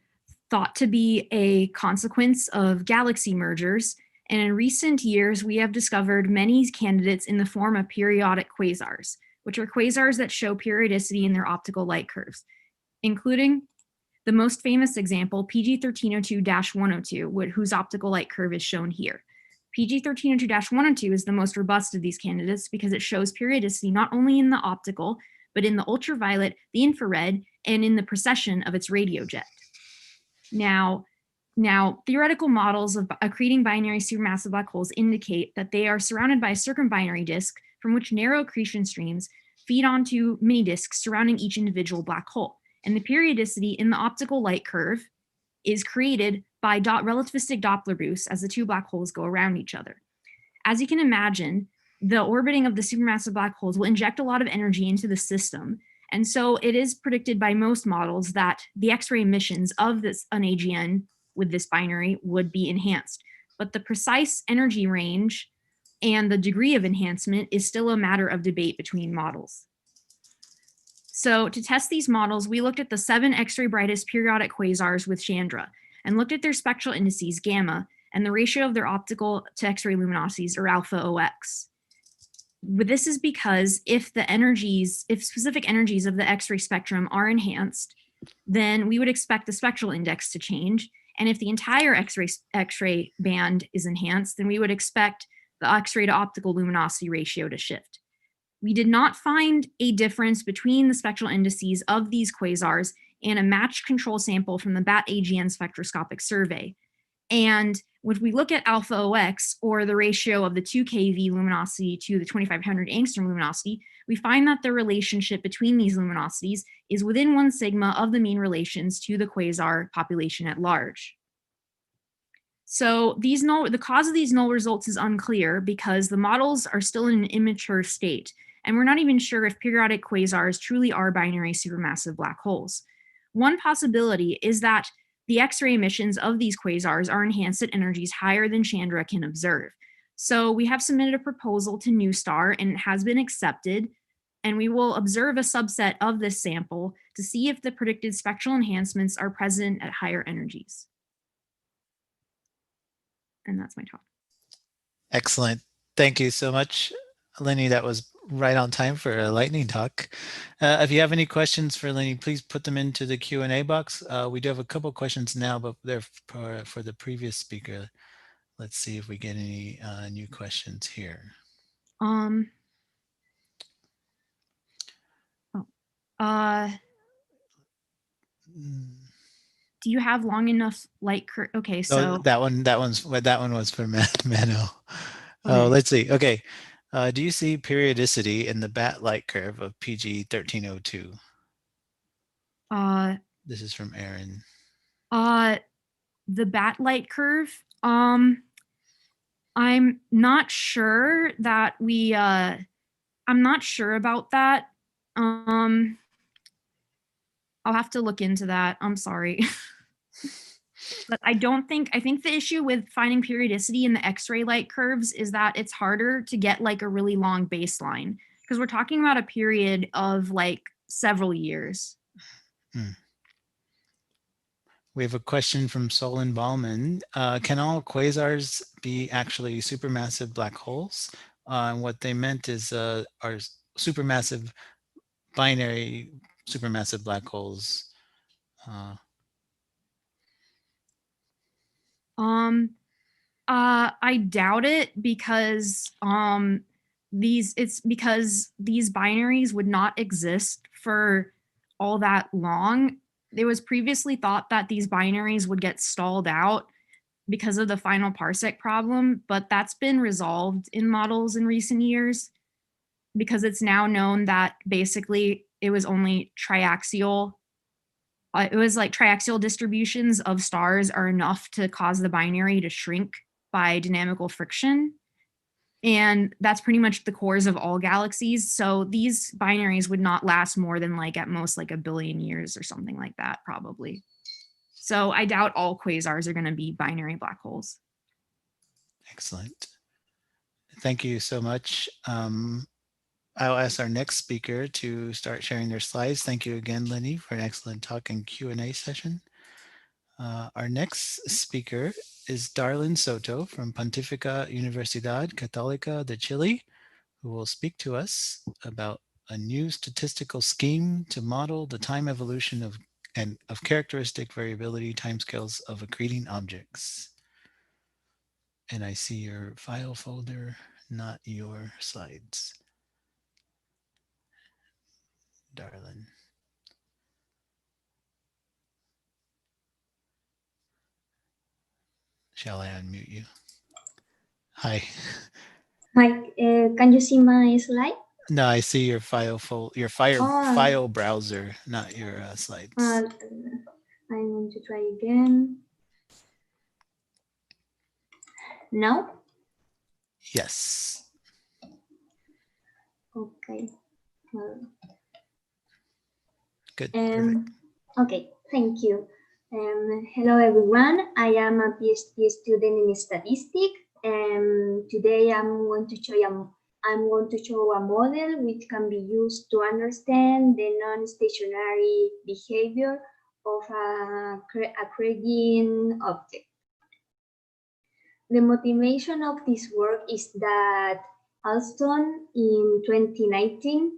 thought to be a consequence of galaxy mergers. And in recent years, we have discovered many candidates in the form of periodic quasars, which are quasars that show periodicity in their optical light curves, including the most famous example, PG 1302-102, whose optical light curve is shown here. PG 1302-102 is the most robust of these candidates because it shows periodicity not only in the optical, but in the ultraviolet, the infrared, and in the precession of its radio jet. Now, theoretical models of accreting binary supermassive black holes indicate that they are surrounded by a circumbinary disk from which narrow accretion streams feed onto mini disks surrounding each individual black hole. And the periodicity in the optical light curve is created by relativistic Doppler boosts as the two black holes go around each other. As you can imagine, the orbiting of the supermassive black holes will inject a lot of energy into the system. And so it is predicted by most models that the X-ray emissions of an AGN with this binary would be enhanced. But the precise energy range and the degree of enhancement is still a matter of debate between models. So to test these models, we looked at the 7 X-ray brightest periodic quasars with Chandra and looked at their spectral indices, gamma, and the ratio of their optical to X-ray luminosities, or alpha OX. But this is because if specific energies of the X-ray spectrum are enhanced, then we would expect the spectral index to change. And if the entire X-ray band is enhanced, then we would expect the X-ray to optical luminosity ratio to shift. We did not find a difference between the spectral indices of these quasars and a matched control sample from the BAT-AGN spectroscopic survey. And when we look at alpha OX, or the ratio of the 2 keV luminosity to the 2500 angstrom luminosity, we find that the relationship between these luminosities is within 1 sigma of the mean relations to the quasar population at large. So the cause of these null results is unclear because the models are still in an immature state, and we're not even sure if periodic quasars truly are binary supermassive black holes. One possibility is that the X-ray emissions of these quasars are enhanced at energies higher than Chandra can observe. So we have submitted a proposal to NuSTAR, and it has been accepted, and we will observe a subset of this sample to see if the predicted spectral enhancements are present at higher energies. And that's my talk. Excellent. Thank you so much, Lynnie. That was right on time for a lightning talk. If you have any questions for Lynnie, please put them into the Q&A box. We do have a couple questions now, but they're for the previous speaker. Let's see if we get any new questions here. Do you have long enough light curve? Okay, so that one was for Manel. Okay. Oh, let's see. Okay. Do you see periodicity in the BAT light curve of PG 1302? This is from Erin. The BAT light curve. I'm not sure that I'm not sure about that. I'll have to look into that. I'm sorry. But I think the issue with finding periodicity in the X-ray light curves is that it's harder to get like a really long baseline because we're talking about a period of like several years. We have a question from Solon Ballman. Can all quasars be actually supermassive black holes? What they meant is are supermassive binary supermassive black holes. I doubt it because these binaries would not exist for all that long. It was previously thought that these binaries would get stalled out because of the final parsec problem, but that's been resolved in models in recent years because it's now known that basically it was only triaxial. It was like triaxial distributions of stars are enough to cause the binary to shrink by dynamical friction. And that's pretty much the cores of all galaxies. So these binaries would not last more than like at most like 1 billion years or something like that, probably. So I doubt all quasars are going to be binary black holes. Excellent. Thank you so much. I'll ask our next speaker to start sharing their slides. Thank you again, Lynnie, for an excellent talk and Q&A session. Our next speaker is Darlin Soto from Pontificia Universidad Católica de Chile, who will speak to us about a new statistical scheme to model the time evolution of characteristic variability timescales of accreting objects. And I see your file folder, not your slides. Darlin. Shall I unmute you? Hi. Hi, can you see my slide? No, I see your your file browser, not your slides. I'm going to try again. Now? Yes. Okay. Well, Good. Perfect. okay, thank you. Hello everyone, I am a PhD student in statistics. Today I'm going to show a model which can be used to understand the non-stationary behavior of a accreting object. The motivation of this work is that Alston in 2019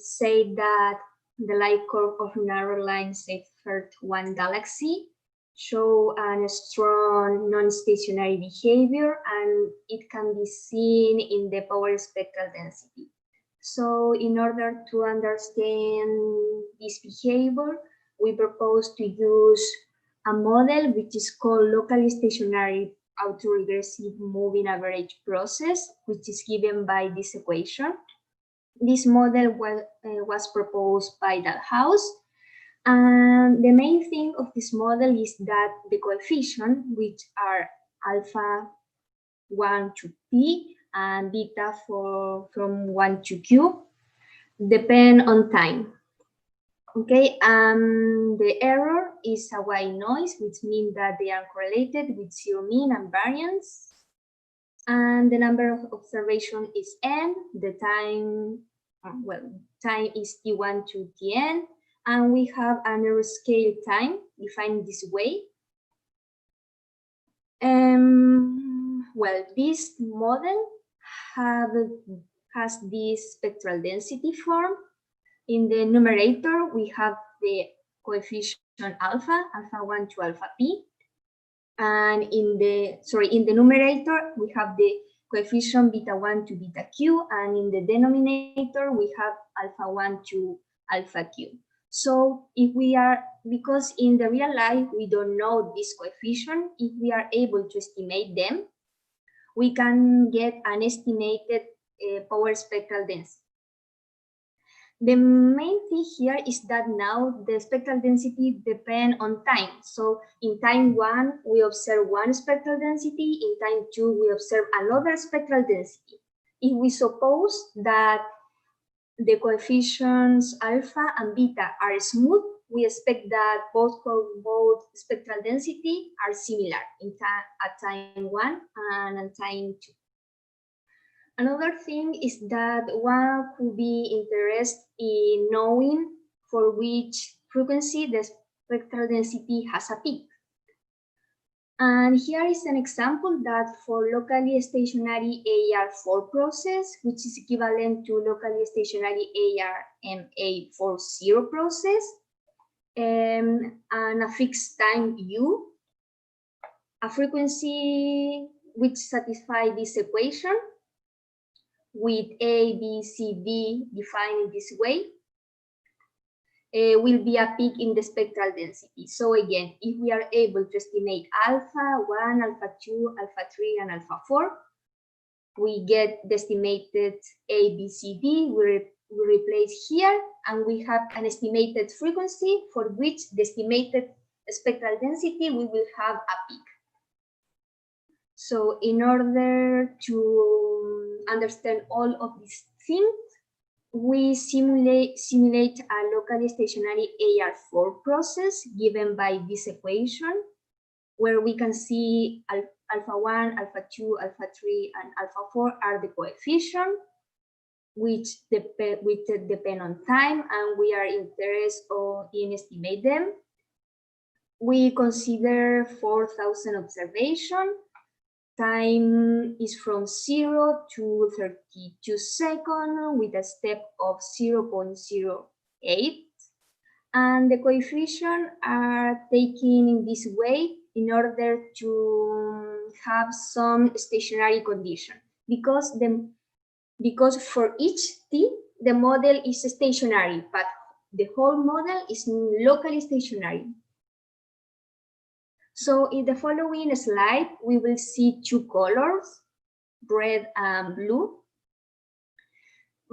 said that the light curve of narrow line Seyfert-1 galaxy show a strong non-stationary behavior, and it can be seen in the power spectral density. So in order to understand this behavior, we propose to use a model which is called locally stationary autoregressive moving average process, which is given by this equation. This model was proposed by Dalhouse, and the main thing of this model is that the coefficients, which are alpha 1 to p and beta from 1 to q, depend on time. Okay, the error is a white noise, which means that they are correlated with zero mean and variance. And the number of observation is n, the time, time is t1 to tn, and we have an error scale time defined this way. Well, this model has this spectral density form. In the numerator, we have the coefficient alpha 1 to alpha p. And in the numerator, we have the coefficient beta 1 to beta q. And in the denominator, we have alpha 1 to alpha q. So if we are, because in the real life, we don't know this coefficient, if we are able to estimate them, we can get an estimated power spectral density. The main thing here is that now the spectral density depends on time. So in time 1, we observe one spectral density. In time 2, we observe another spectral density. If we suppose that the coefficients alpha and beta are smooth, we expect that both spectral density are similar at time 1 and at time 2. Another thing is that one could be interested in knowing for which frequency the spectral density has a peak. And here is an example that for locally stationary AR4 process, which is equivalent to locally stationary ARMA40 process, and a fixed time u, a frequency which satisfies this equation, with A, B, C, D defined in this way, will be a peak in the spectral density. So again, if we are able to estimate alpha 1, alpha 2, alpha 3, and alpha 4, we get the estimated A, B, C, D, we replace here, and we have an estimated frequency for which the estimated spectral density, we will have a peak. So in order to understand all of these things, we simulate a locally stationary AR4 process given by this equation, where we can see alpha 1, alpha 2, alpha 3, and alpha 4 are the coefficients which depend on time, and we are interested in estimate them. We consider 4,000 observations. Time is from 0 to 32 seconds with a step of 0.08. And the coefficients are taken in this way in order to have some stationary condition. Because for each t, the model is stationary, but the whole model is locally stationary. So in the following slide, we will see two colors, red and blue.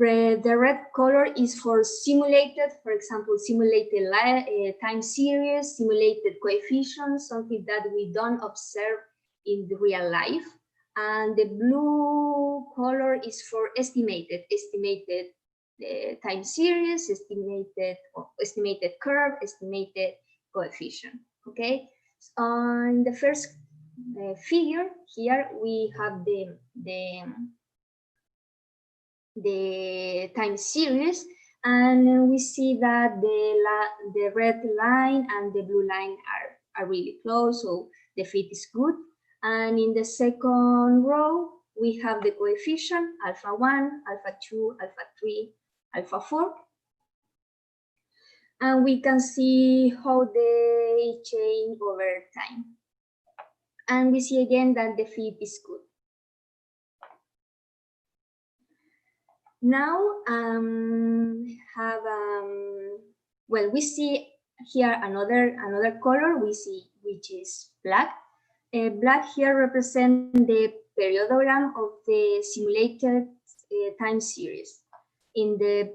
The red color is for simulated, for example, simulated time series, simulated coefficients, something that we don't observe in the real life. And the blue color is for estimated time series, estimated curve, estimated coefficient. Okay, on the first figure here we have the time series, and we see that the red line and the blue line are really close, so the fit is good. And in the second row we have the coefficient alpha 1, alpha 2, alpha 3, alpha 4, and we can see how they change over time, and we see again that the fit is good. Now well, we see here another color we see, which is black. Black here represents the periodogram of the simulated time series. In the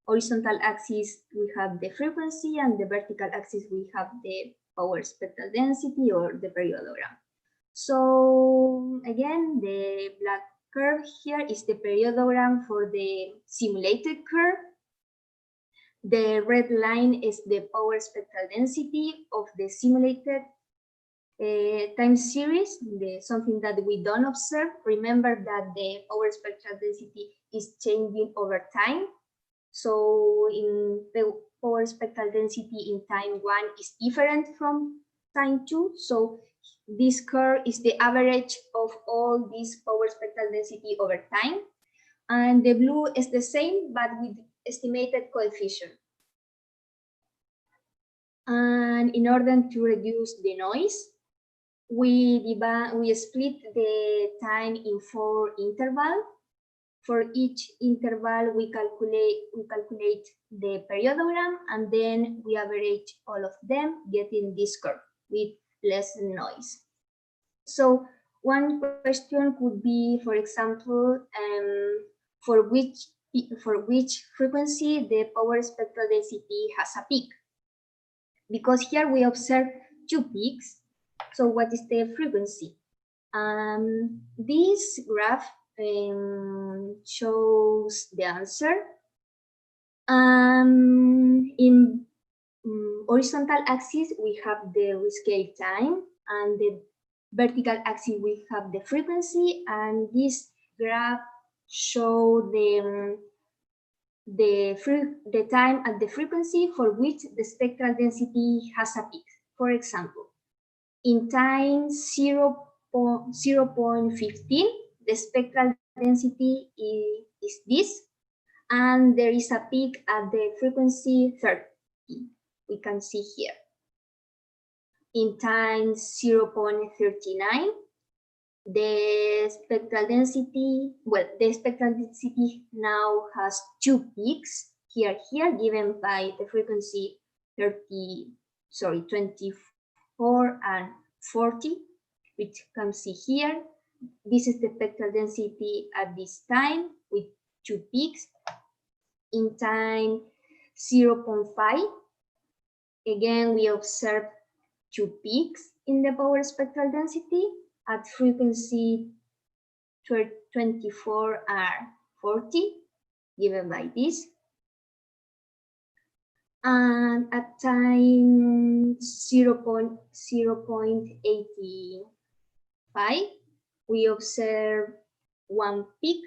horizontal axis we have the frequency, and the vertical axis we have the power spectral density or the periodogram. So again, the black curve here is the periodogram for the simulated curve. The red line is the power spectral density of the simulated time series, something that we don't observe. Remember that the power spectral density is changing over time. So in the power spectral density in time 1 is different from time 2. So this curve is the average of all this power spectral density over time. And the blue is the same, but with estimated coefficient. And in order to reduce the noise, we split the time in 4 intervals. For each interval, we calculate the periodogram, and then we average all of them, getting this curve with less noise. So one question could be, for example, for which frequency the power spectral density has a peak? Because here we observe 2 peaks. So what is the frequency? This graph shows the answer. In horizontal axis, we have the rescale time, and the vertical axis, we have the frequency, and this graph shows the time and the frequency for which the spectral density has a peak. For example, in time 0.15, the spectral density is this, and there is a peak at the frequency 30. We can see here. In time 0.39, the spectral density, now has 2 peaks here, given by the frequency 24 and 40, which can see here. This is the spectral density at this time with 2 peaks. In time 0.5, again, we observe 2 peaks in the power spectral density at frequency 24 and 40, given by this. And at time 0.85, we observe 1 peak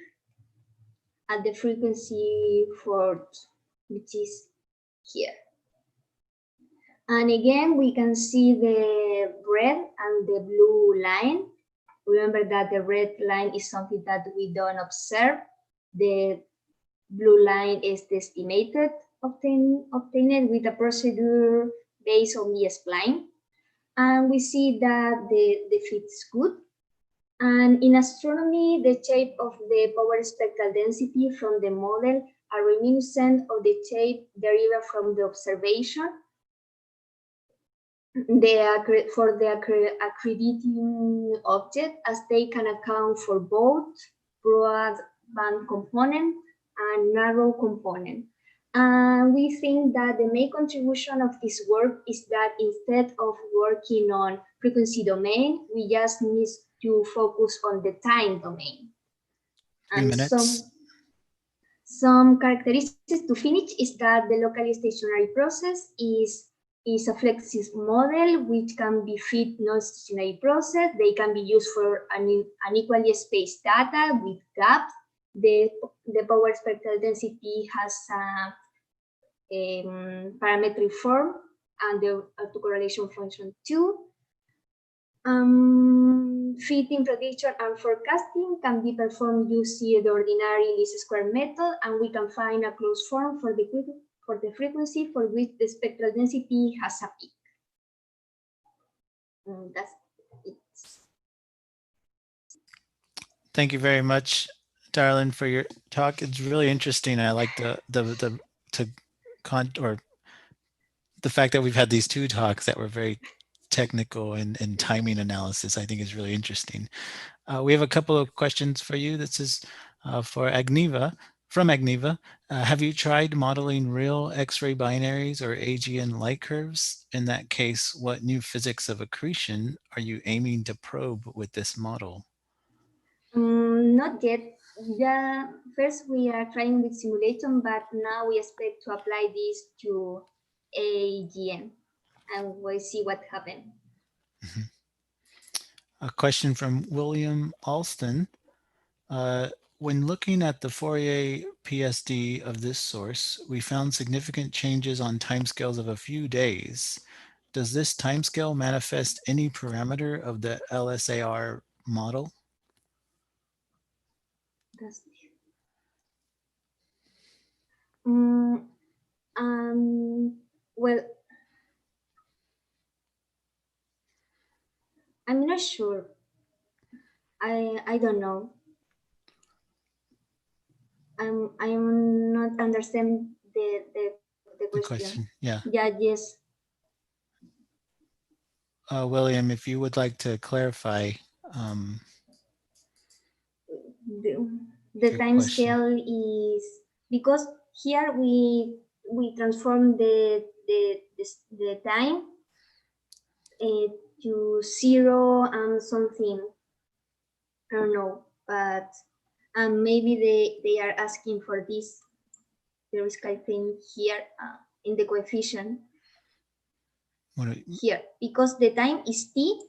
at the frequency 40, which is here. And again, we can see the red and the blue line. Remember that the red line is something that we don't observe. The blue line is the estimated obtained with a procedure based on the spline. And we see that the fit is good. And in astronomy, the shape of the power spectral density from the model are reminiscent of the shape derived from the observation. For the accreting object, as they can account for both broadband component and narrow component. And we think that the main contribution of this work is that instead of working on frequency domain, we just need to focus on the time domain. And some characteristics to finish is that the locally stationary process is a flexible model which can be fit non-stationary process. They can be used for unequally spaced data with gaps. The power spectral density has a parametric form and the autocorrelation function too. Fitting prediction and forecasting can be performed using the ordinary least square method, and we can find a closed form for the frequency for which the spectral density has a peak. That's it. Thank you very much, Darlin, for your talk. It's really interesting. I like the fact that we've had these two talks that were very technical and timing analysis. I think is really interesting. We have a couple of questions for you. This is for Agniva, from Agniva. Have you tried modeling real X-ray binaries or AGN light curves? In that case, what new physics of accretion are you aiming to probe with this model? Not yet. Yeah, first we are trying with simulation, but now we expect to apply this to AGN, and we'll see what happens. Mm-hmm. A question from William Alston. When looking at the Fourier PSD of this source, we found significant changes on timescales of a few days. Does this timescale manifest any parameter of the LSAR model? Well, I'm not sure. I don't know. I'm not understand the question. Yeah. Yeah. Yes. William, if you would like to clarify. The time scale is because here we transform the time to 0 and something. I don't know, but maybe they are asking for this theoretical thing here in the coefficient here, because the time is t,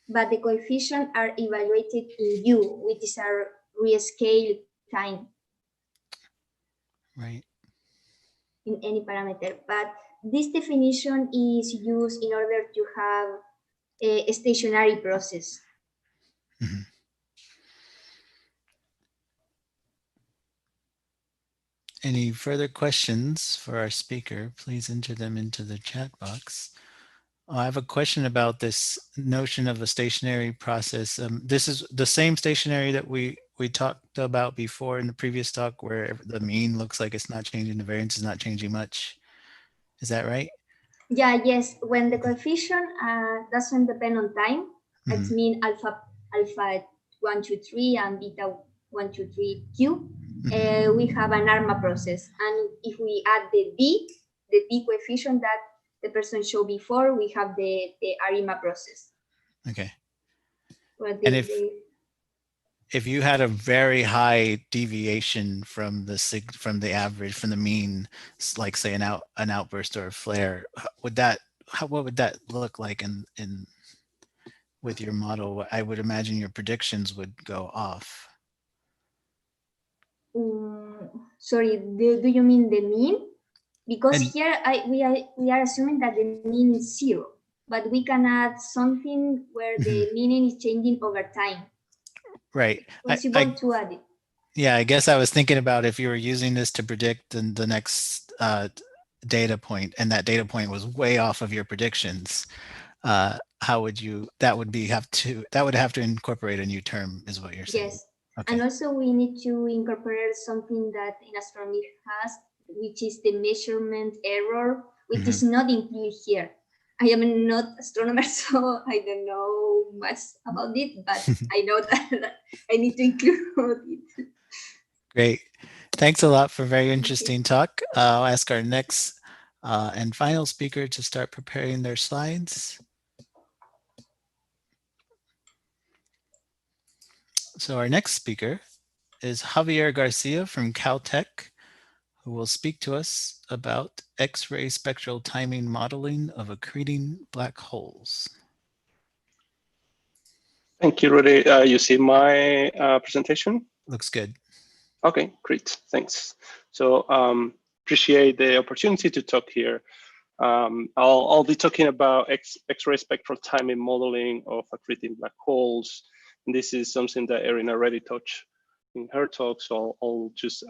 but the coefficients are evaluated in u, which is our rescale time. Right. In any parameter, but this definition is used in order to have a stationary process. Mm-hmm. Any further questions for our speaker, please enter them into the chat box. I have a question about this notion of a stationary process. This is the same stationary that we talked about before in the previous talk, where the mean looks like it's not changing, the variance is not changing much. Is that right? Yeah, yes. When the coefficient doesn't depend on time, it's mean alpha 1, 2, 3 and beta 1, 2, 3 q. We have an ARMA process, and if we add the d coefficient that the person showed before, we have the ARIMA process. Okay. Well, and if you had a very high deviation from the average, from the mean, like say an outburst or a flare, what would that look like in with your model? I would imagine your predictions would go off. Sorry, do you mean the mean? Because here we are assuming that the mean is 0, but we can add something where the meaning is changing over time. Right. Possible to add it. Yeah, I guess I was thinking about if you were using this to predict the next data point, and that data point was way off of your predictions. How would you? That would have to incorporate a new term, is what you're saying. Yes. Okay. And also we need to incorporate something that in astronomy has, which is the measurement error, which is not included here. I am not an astronomer, so I don't know much about it, but I know that I need to include it. Great. Thanks a lot for a very interesting talk. I'll ask our next and final speaker to start preparing their slides. So our next speaker is Javier Garcia from Caltech, who will speak to us about X-ray spectral timing modeling of accreting black holes. Thank you, Rudy. You see my presentation? Looks good. Okay, great, thanks. So appreciate the opportunity to talk here. I'll be talking about X-ray spectral timing modeling of accreting black holes. And this is something that Erin already touched in her talk, so I'll just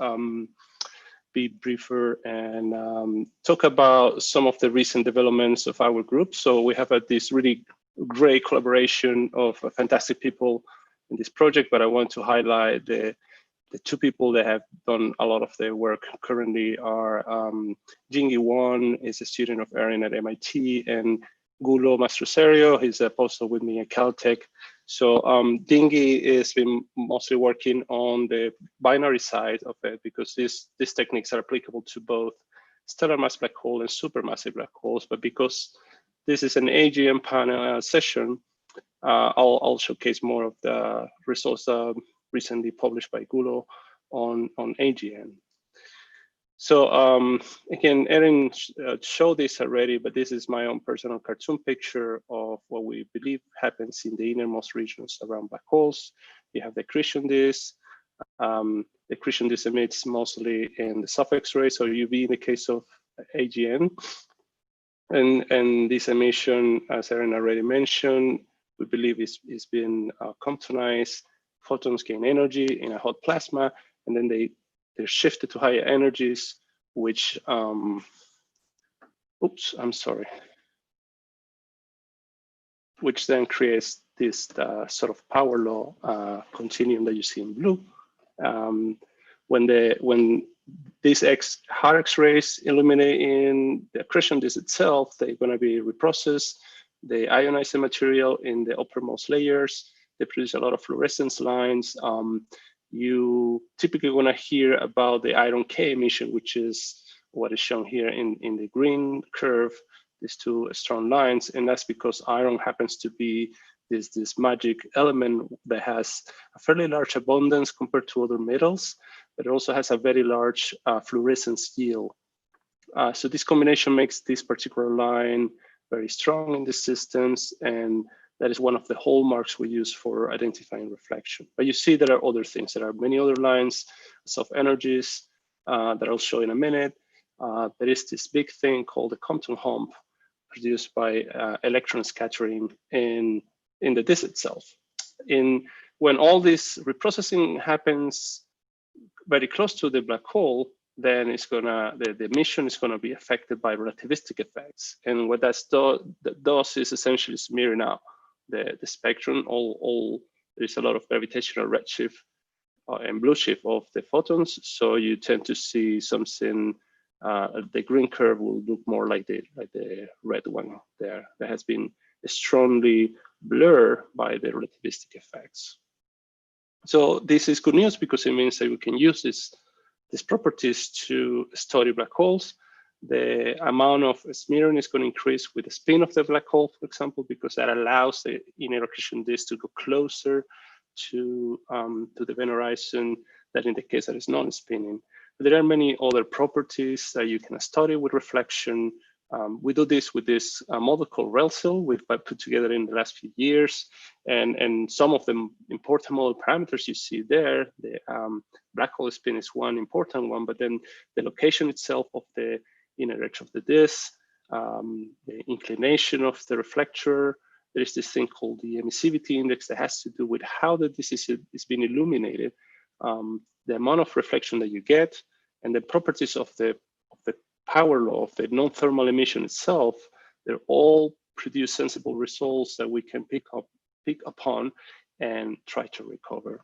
be briefer and talk about some of the recent developments of our group. So we have this really great collaboration of fantastic people in this project, but I want to highlight the two people that have done a lot of their work currently are Jingi Won is a student of Erin at MIT, and Gulo Mastroserio, he's a postdoc with me at Caltech. So Jingi has been mostly working on the binary side of it because these techniques are applicable to both stellar mass black hole and supermassive black holes. But because this is an AGM panel session, I'll showcase more of the results recently published by Gulo on AGN. So again, Erin showed this already, but this is my own personal cartoon picture of what we believe happens in the innermost regions around black holes. You have the accretion disk. The accretion disk emits mostly in the soft X-ray, so UV in the case of AGN. And this emission, as Erin already mentioned, we believe is being comptonized. Photons gain energy in a hot plasma, and then they're shifted to higher energies, which, oops, I'm sorry. Which then creates this sort of power law continuum that you see in blue. When these hard X-rays illuminate in the accretion disk itself, they're going to be reprocessed. They ionize the material in the uppermost layers. They produce a lot of fluorescence lines. You typically want to hear about the iron K emission, which is what is shown here in the green curve, these two strong lines. And that's because iron happens to be this magic element that has a fairly large abundance compared to other metals, but it also has a very large fluorescence yield. So this combination makes this particular line very strong in the systems, and that is one of the hallmarks we use for identifying reflection. But you see there are other things. There are many other lines, soft energies that I'll show in a minute. There is this big thing called the Compton hump produced by electron scattering in the disk itself. When all this reprocessing happens very close to the black hole, then it's the emission is gonna be affected by relativistic effects. And what that does is essentially smearing out the spectrum. There's a lot of gravitational redshift and blue shift of the photons. So you tend to see something, the green curve will look more like the red one there that has been strongly blurred by the relativistic effects. So this is good news because it means that we can use these properties to study black holes. The amount of smearing is going to increase with the spin of the black hole, for example, because that allows the inner accretion disk to go closer to the event horizon than in the case that is non-spinning. But there are many other properties that you can study with reflection. We do this with this model called RELSIL we've put together in the last few years. And some of the important model parameters you see there, the black hole spin is one important one, but then the location itself of the inner edge of the disk, the inclination of the reflector. There is this thing called the Emissivity Index that has to do with how the disk is being illuminated, the amount of reflection that you get, and the properties of the power law of the non-thermal emission itself. They all produce sensible results that we can pick upon and try to recover.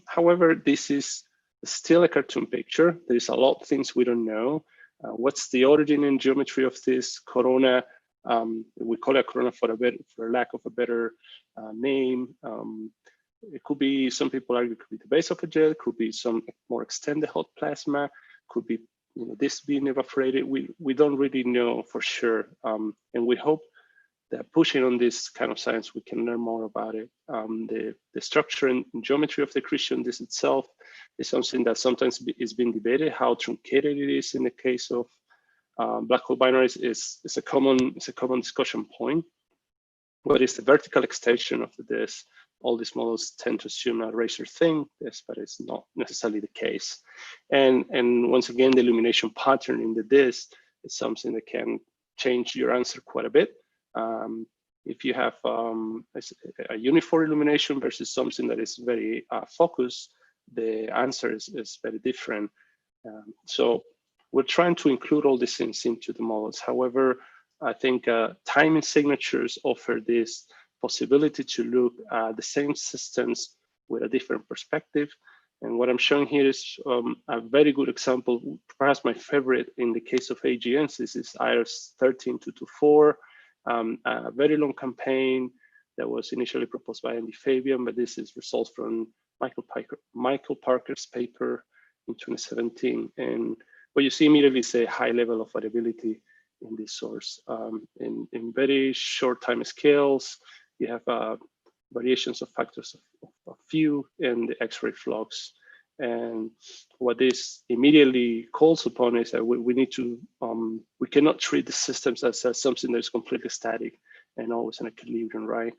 However, this is still a cartoon picture. There's a lot of things we don't know. What's the origin and geometry of this corona? We call it corona for lack of a better name. it could be, some people argue it could be the base of a jet, could be some more extended hot plasma, could be this being evaporated. We don't really know for sure, and we hope that pushing on this kind of science, we can learn more about it. The structure and geometry of the accretion disk itself is something that sometimes is being debated. How truncated it is in the case of black hole binaries is a common discussion point. What is the vertical extension of the disk? All these models tend to assume a razor thin disk, but it's not necessarily the case. And once again, the illumination pattern in the disk is something that can change your answer quite a bit. If you have a uniform illumination versus something that is very focused, the answer is very different. So we're trying to include all these things into the models. However, I think timing signatures offer this possibility to look at the same systems with a different perspective. And what I'm showing here is a very good example, perhaps my favorite in the case of AGNs. This is IRIS 13224, a very long campaign that was initially proposed by Andy Fabian, but this is results from Michael Parker's paper in 2017. And what you see immediately is a high level of variability in this source. In very short time scales, you have variations of factors of few in the X-ray flux. And what this immediately calls upon is that we need to, we cannot treat the systems as something that is completely static and always in equilibrium, right?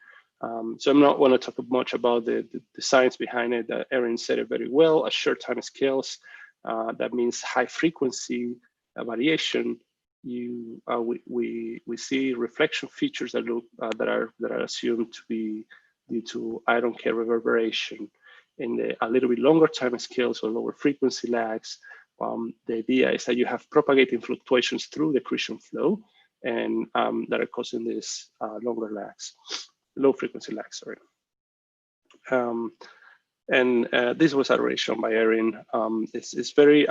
So I'm not want to talk much about the science behind it. Erin said it very well. At short time scales, that means high frequency variation. We see reflection features that look that are assumed to be due to iron K reverberation. In a little bit longer time scales or lower frequency lags, the idea is that you have propagating fluctuations through the accretion flow, and that are causing these longer lags, low frequency lags. Sorry. This was iteration by Erin. It's very.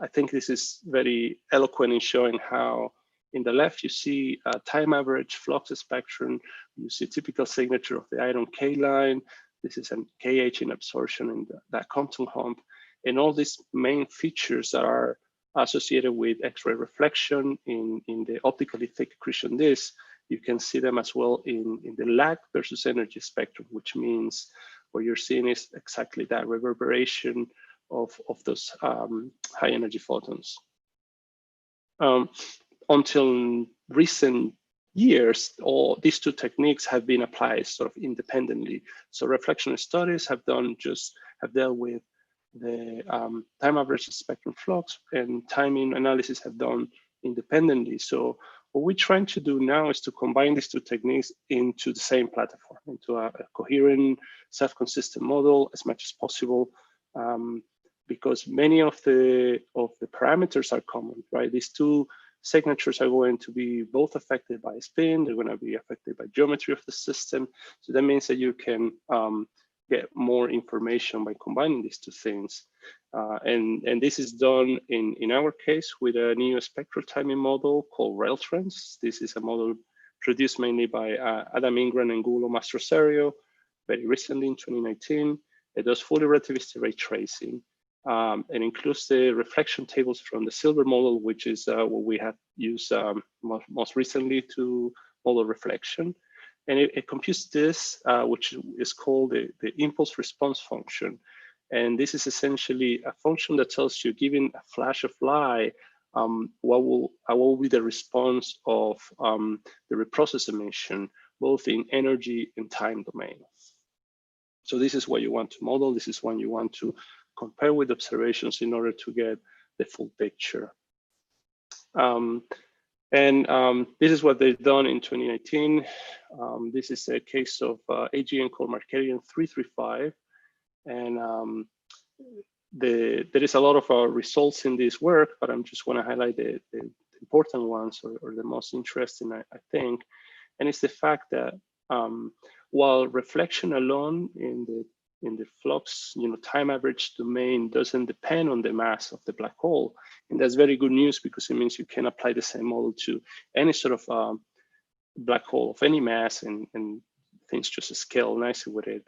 I think this is very eloquent in showing how, in the left, you see a time average flux spectrum. You see typical signature of the iron K line. This is an KH in absorption in that Compton hump. And all these main features that are associated with X-ray reflection in the optically thick accretion disk, you can see them as well in the lag versus energy spectrum, which means what you're seeing is exactly that reverberation of those high energy photons. Until recent years, all these two techniques have been applied sort of independently. So reflection studies have dealt with the time average spectrum flux, and timing analysis have done independently. So what we're trying to do now is to combine these two techniques into the same platform, into a coherent, self-consistent model as much as possible, because many of the parameters are common, right? These two signatures are going to be both affected by spin, they're going to be affected by geometry of the system. So that means that you can get more information by combining these two things. And this is done in our case with a new spectral timing model called RailTrans. This is a model produced mainly by Adam Ingram and Gulo Mastroserio very recently in 2019. It does fully relativistic ray tracing. And includes the reflection tables from the silver model, which is what we have used most recently to model reflection. And it computes this, which is called the impulse response function. And this is essentially a function that tells you, given a flash of light, what will be the response of the reprocessed emission, both in energy and time domain. So this is what you want to model. This is what you want to compare with observations in order to get the full picture. This is what they've done in 2019. This is a case of AGN called Markarian 335. And there is a lot of results in this work, but I'm just want to highlight the important ones or the most interesting, I think. And it's the fact that while reflection alone in the flux, time average domain doesn't depend on the mass of the black hole. And that's very good news because it means you can apply the same model to any sort of black hole of any mass and things just scale nicely with it.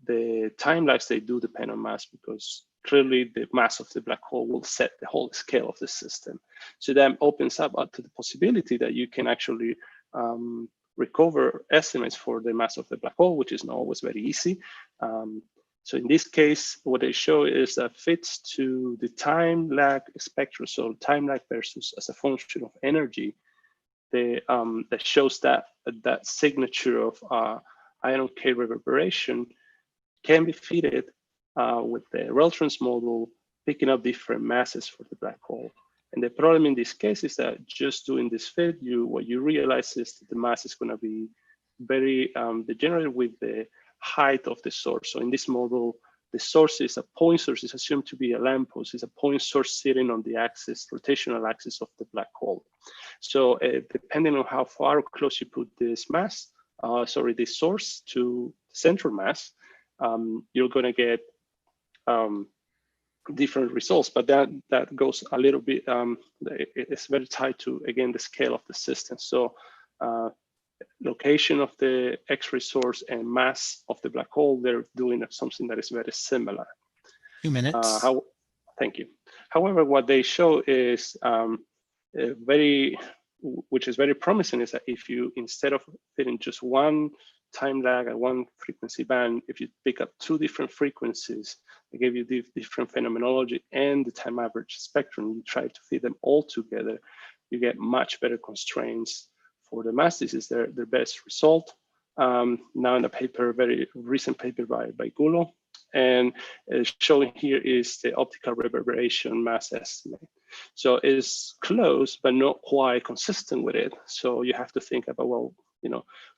the time lags, they do depend on mass, because clearly the mass of the black hole will set the whole scale of the system. So that opens up to the possibility that you can actually recover estimates for the mass of the black hole, which is not always very easy. So in this case, what they show is that fits to the time lag spectrum. So time lag versus as a function of energy, that shows that signature of ion K reverberation can be fitted with the Reltrans model, picking up different masses for the black hole. And the problem in this case is that just doing this fit, what you realize is that the mass is going to be very degenerate with the height of the source. So in this model, the source is a point source, is assumed to be a lamppost, is a point source sitting on the axis, rotational axis of the black hole. So depending on how far or close you put this mass, this source to central mass, you're going to get different results, but that goes a little bit, it's very tied to, again, the scale of the system. So location of the X-ray source and mass of the black hole, they're doing something that is very similar. 2 minutes. Thank you. However, what they show is which is very promising, is that if you, instead of fitting just one time lag at one frequency band, if you pick up 2 different frequencies, they give you different phenomenology and the time average spectrum, you try to fit them all together, you get much better constraints for the mass. This is their best result. Now in a paper, very recent paper by Gulo, and showing here is the optical reverberation mass estimate. So it's close, but not quite consistent with it. So you have to think about, well,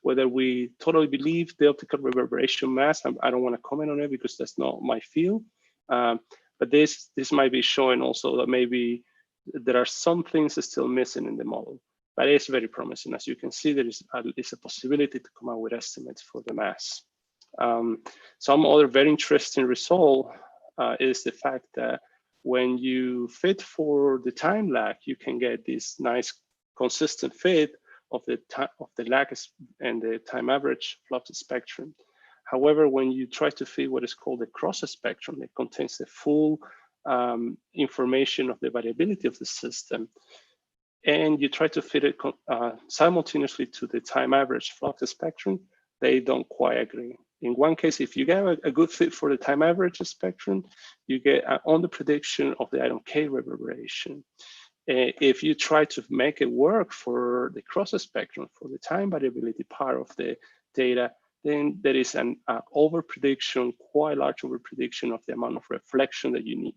whether we totally believe the optical reverberation mass. I don't want to comment on it because that's not my field. But this might be showing also that maybe there are some things that are still missing in the model. But it's very promising. As you can see, there is at least a possibility to come out with estimates for the mass. Some other very interesting result is the fact that when you fit for the time lag, you can get this nice consistent fit of the lag and the time average flux spectrum. However, when you try to fit what is called the cross spectrum, it contains the full information of the variability of the system, and you try to fit it simultaneously to the time average flux spectrum, they don't quite agree. In one case, if you get a good fit for the time average spectrum, you get an under prediction of the ion K reverberation. If you try to make it work for the cross spectrum, for the time variability part of the data, then there is an over prediction, quite large over prediction of the amount of reflection that you need.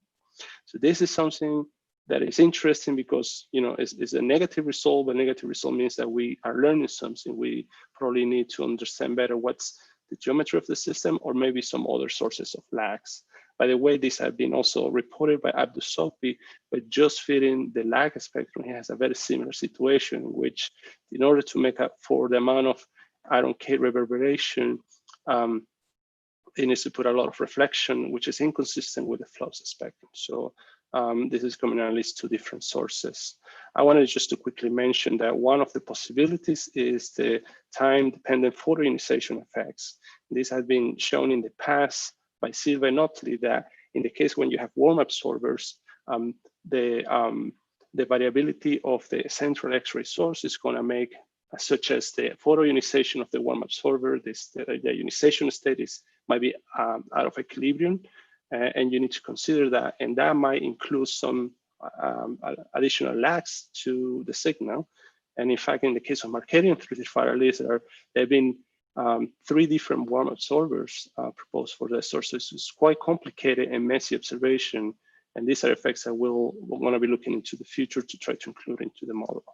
So this is something that is interesting because it's a negative result, but negative result means that we are learning something. We probably need to understand better what's the geometry of the system, or maybe some other sources of lags. By the way, these have been also reported by Abdul Sopi, but just fitting the lag spectrum, he has a very similar situation in which, in order to make up for the amount of ion K reverberation, it needs to put a lot of reflection, which is inconsistent with the flux spectrum. So this is coming at least 2 different sources. I wanted just to quickly mention that one of the possibilities is the time-dependent photoionization effects. This has been shown in the past by Silva and Otley that in the case when you have warm absorbers, the variability of the central X-ray source is going to make, such as the photoionization of the warm absorber, the ionization state might be out of equilibrium. And you need to consider that, and that might include some additional lags to the signal. And in fact, in the case of Markarian 335 laser, there have been 3 different warm absorbers proposed for the sources. It's quite complicated and messy observation, and these are effects that we'll want to be looking into the future to try to include into the model.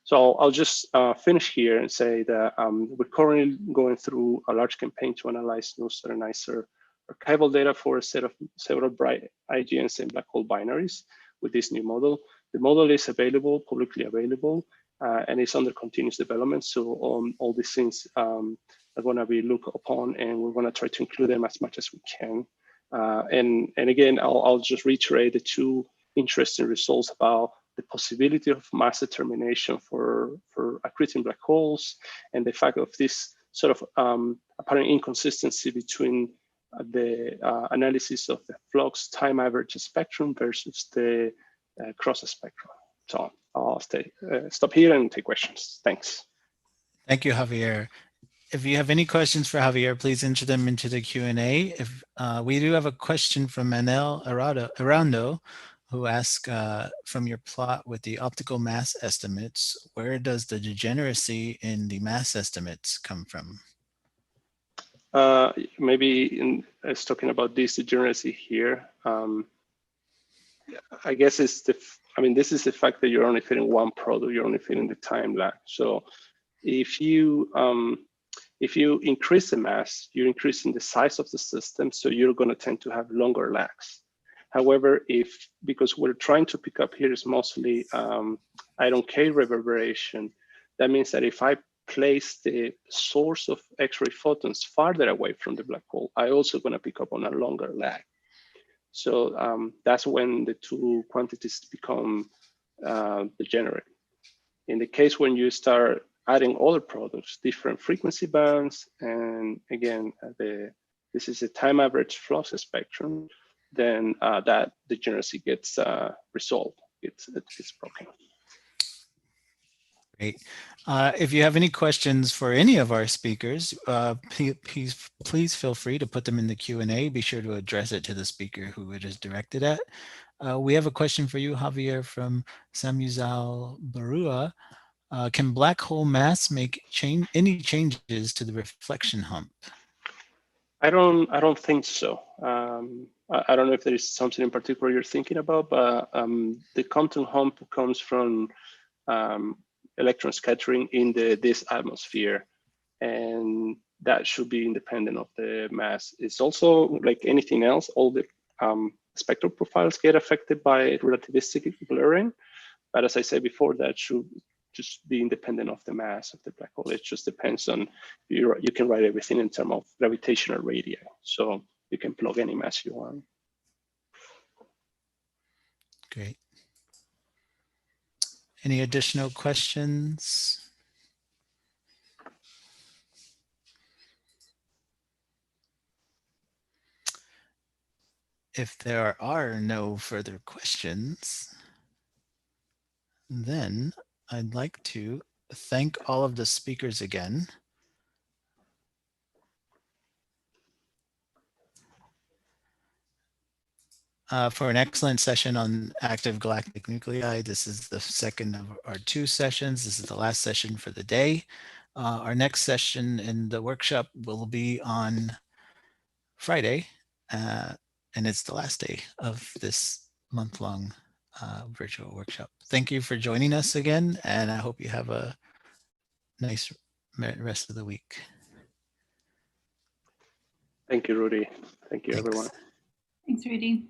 So I'll just finish here and say that we're currently going through a large campaign to analyze NuSTAR and NiSTAR archival data for a set of several bright IGNs and black hole binaries with this new model. The model is available, publicly available, and it's under continuous development. So all these things are going to be looked upon, and we're going to try to include them as much as we can. And again, I'll just reiterate the 2 interesting results about the possibility of mass determination for accreting black holes, and the fact of this sort of apparent inconsistency between the analysis of the flux time average spectrum versus the cross spectrum. So I'll stop here and take questions. Thanks. Thank you, Javier. If you have any questions for Javier, please enter them into the Q&A. If we do have a question from Manel Errando, who asks, from your plot with the optical mass estimates, where does the degeneracy in the mass estimates come from? Maybe it's talking about this degeneracy here. I guess it's this is the fact that you're only fitting one product, you're only fitting the time lag. So if you increase the mass, you're increasing the size of the system, so you're going to tend to have longer lags. However, because we're trying to pick up here is mostly ion K reverberation, that means that if I place the source of X-ray photons farther away from the black hole, I also going to pick up on a longer lag. So that's when the two quantities become degenerate. In the case when you start adding other products, different frequency bands, and again, this is a time average flux spectrum, then that degeneracy gets resolved. It's broken. Great. If you have any questions for any of our speakers, please feel free to put them in the Q&A. Be sure to address it to the speaker who it is directed at. We have a question for you, Javier, from Samuzal Barua. Can black hole mass make any changes to the reflection hump? I don't think so. I don't know if there is something in particular you're thinking about, but the quantum hump comes from electron scattering in this atmosphere, and that should be independent of the mass. It's also like anything else, all the spectral profiles get affected by relativistic blurring, but as I said before, that should just be independent of the mass of the black hole. It just depends on, you can write everything in terms of gravitational radii, so you can plug any mass you want. Great. Any additional questions? If there are no further questions, then I'd like to thank all of the speakers again. For an excellent session on active galactic nuclei. This is the second of our 2 sessions. This is the last session for the day. Our next session in the workshop will be on Friday, and it's the last day of this month-long virtual workshop. Thank you for joining us again, and I hope you have a nice rest of the week. Thank you, Rudy. Thank you, Thanks. everyone. Thanks, Rudy.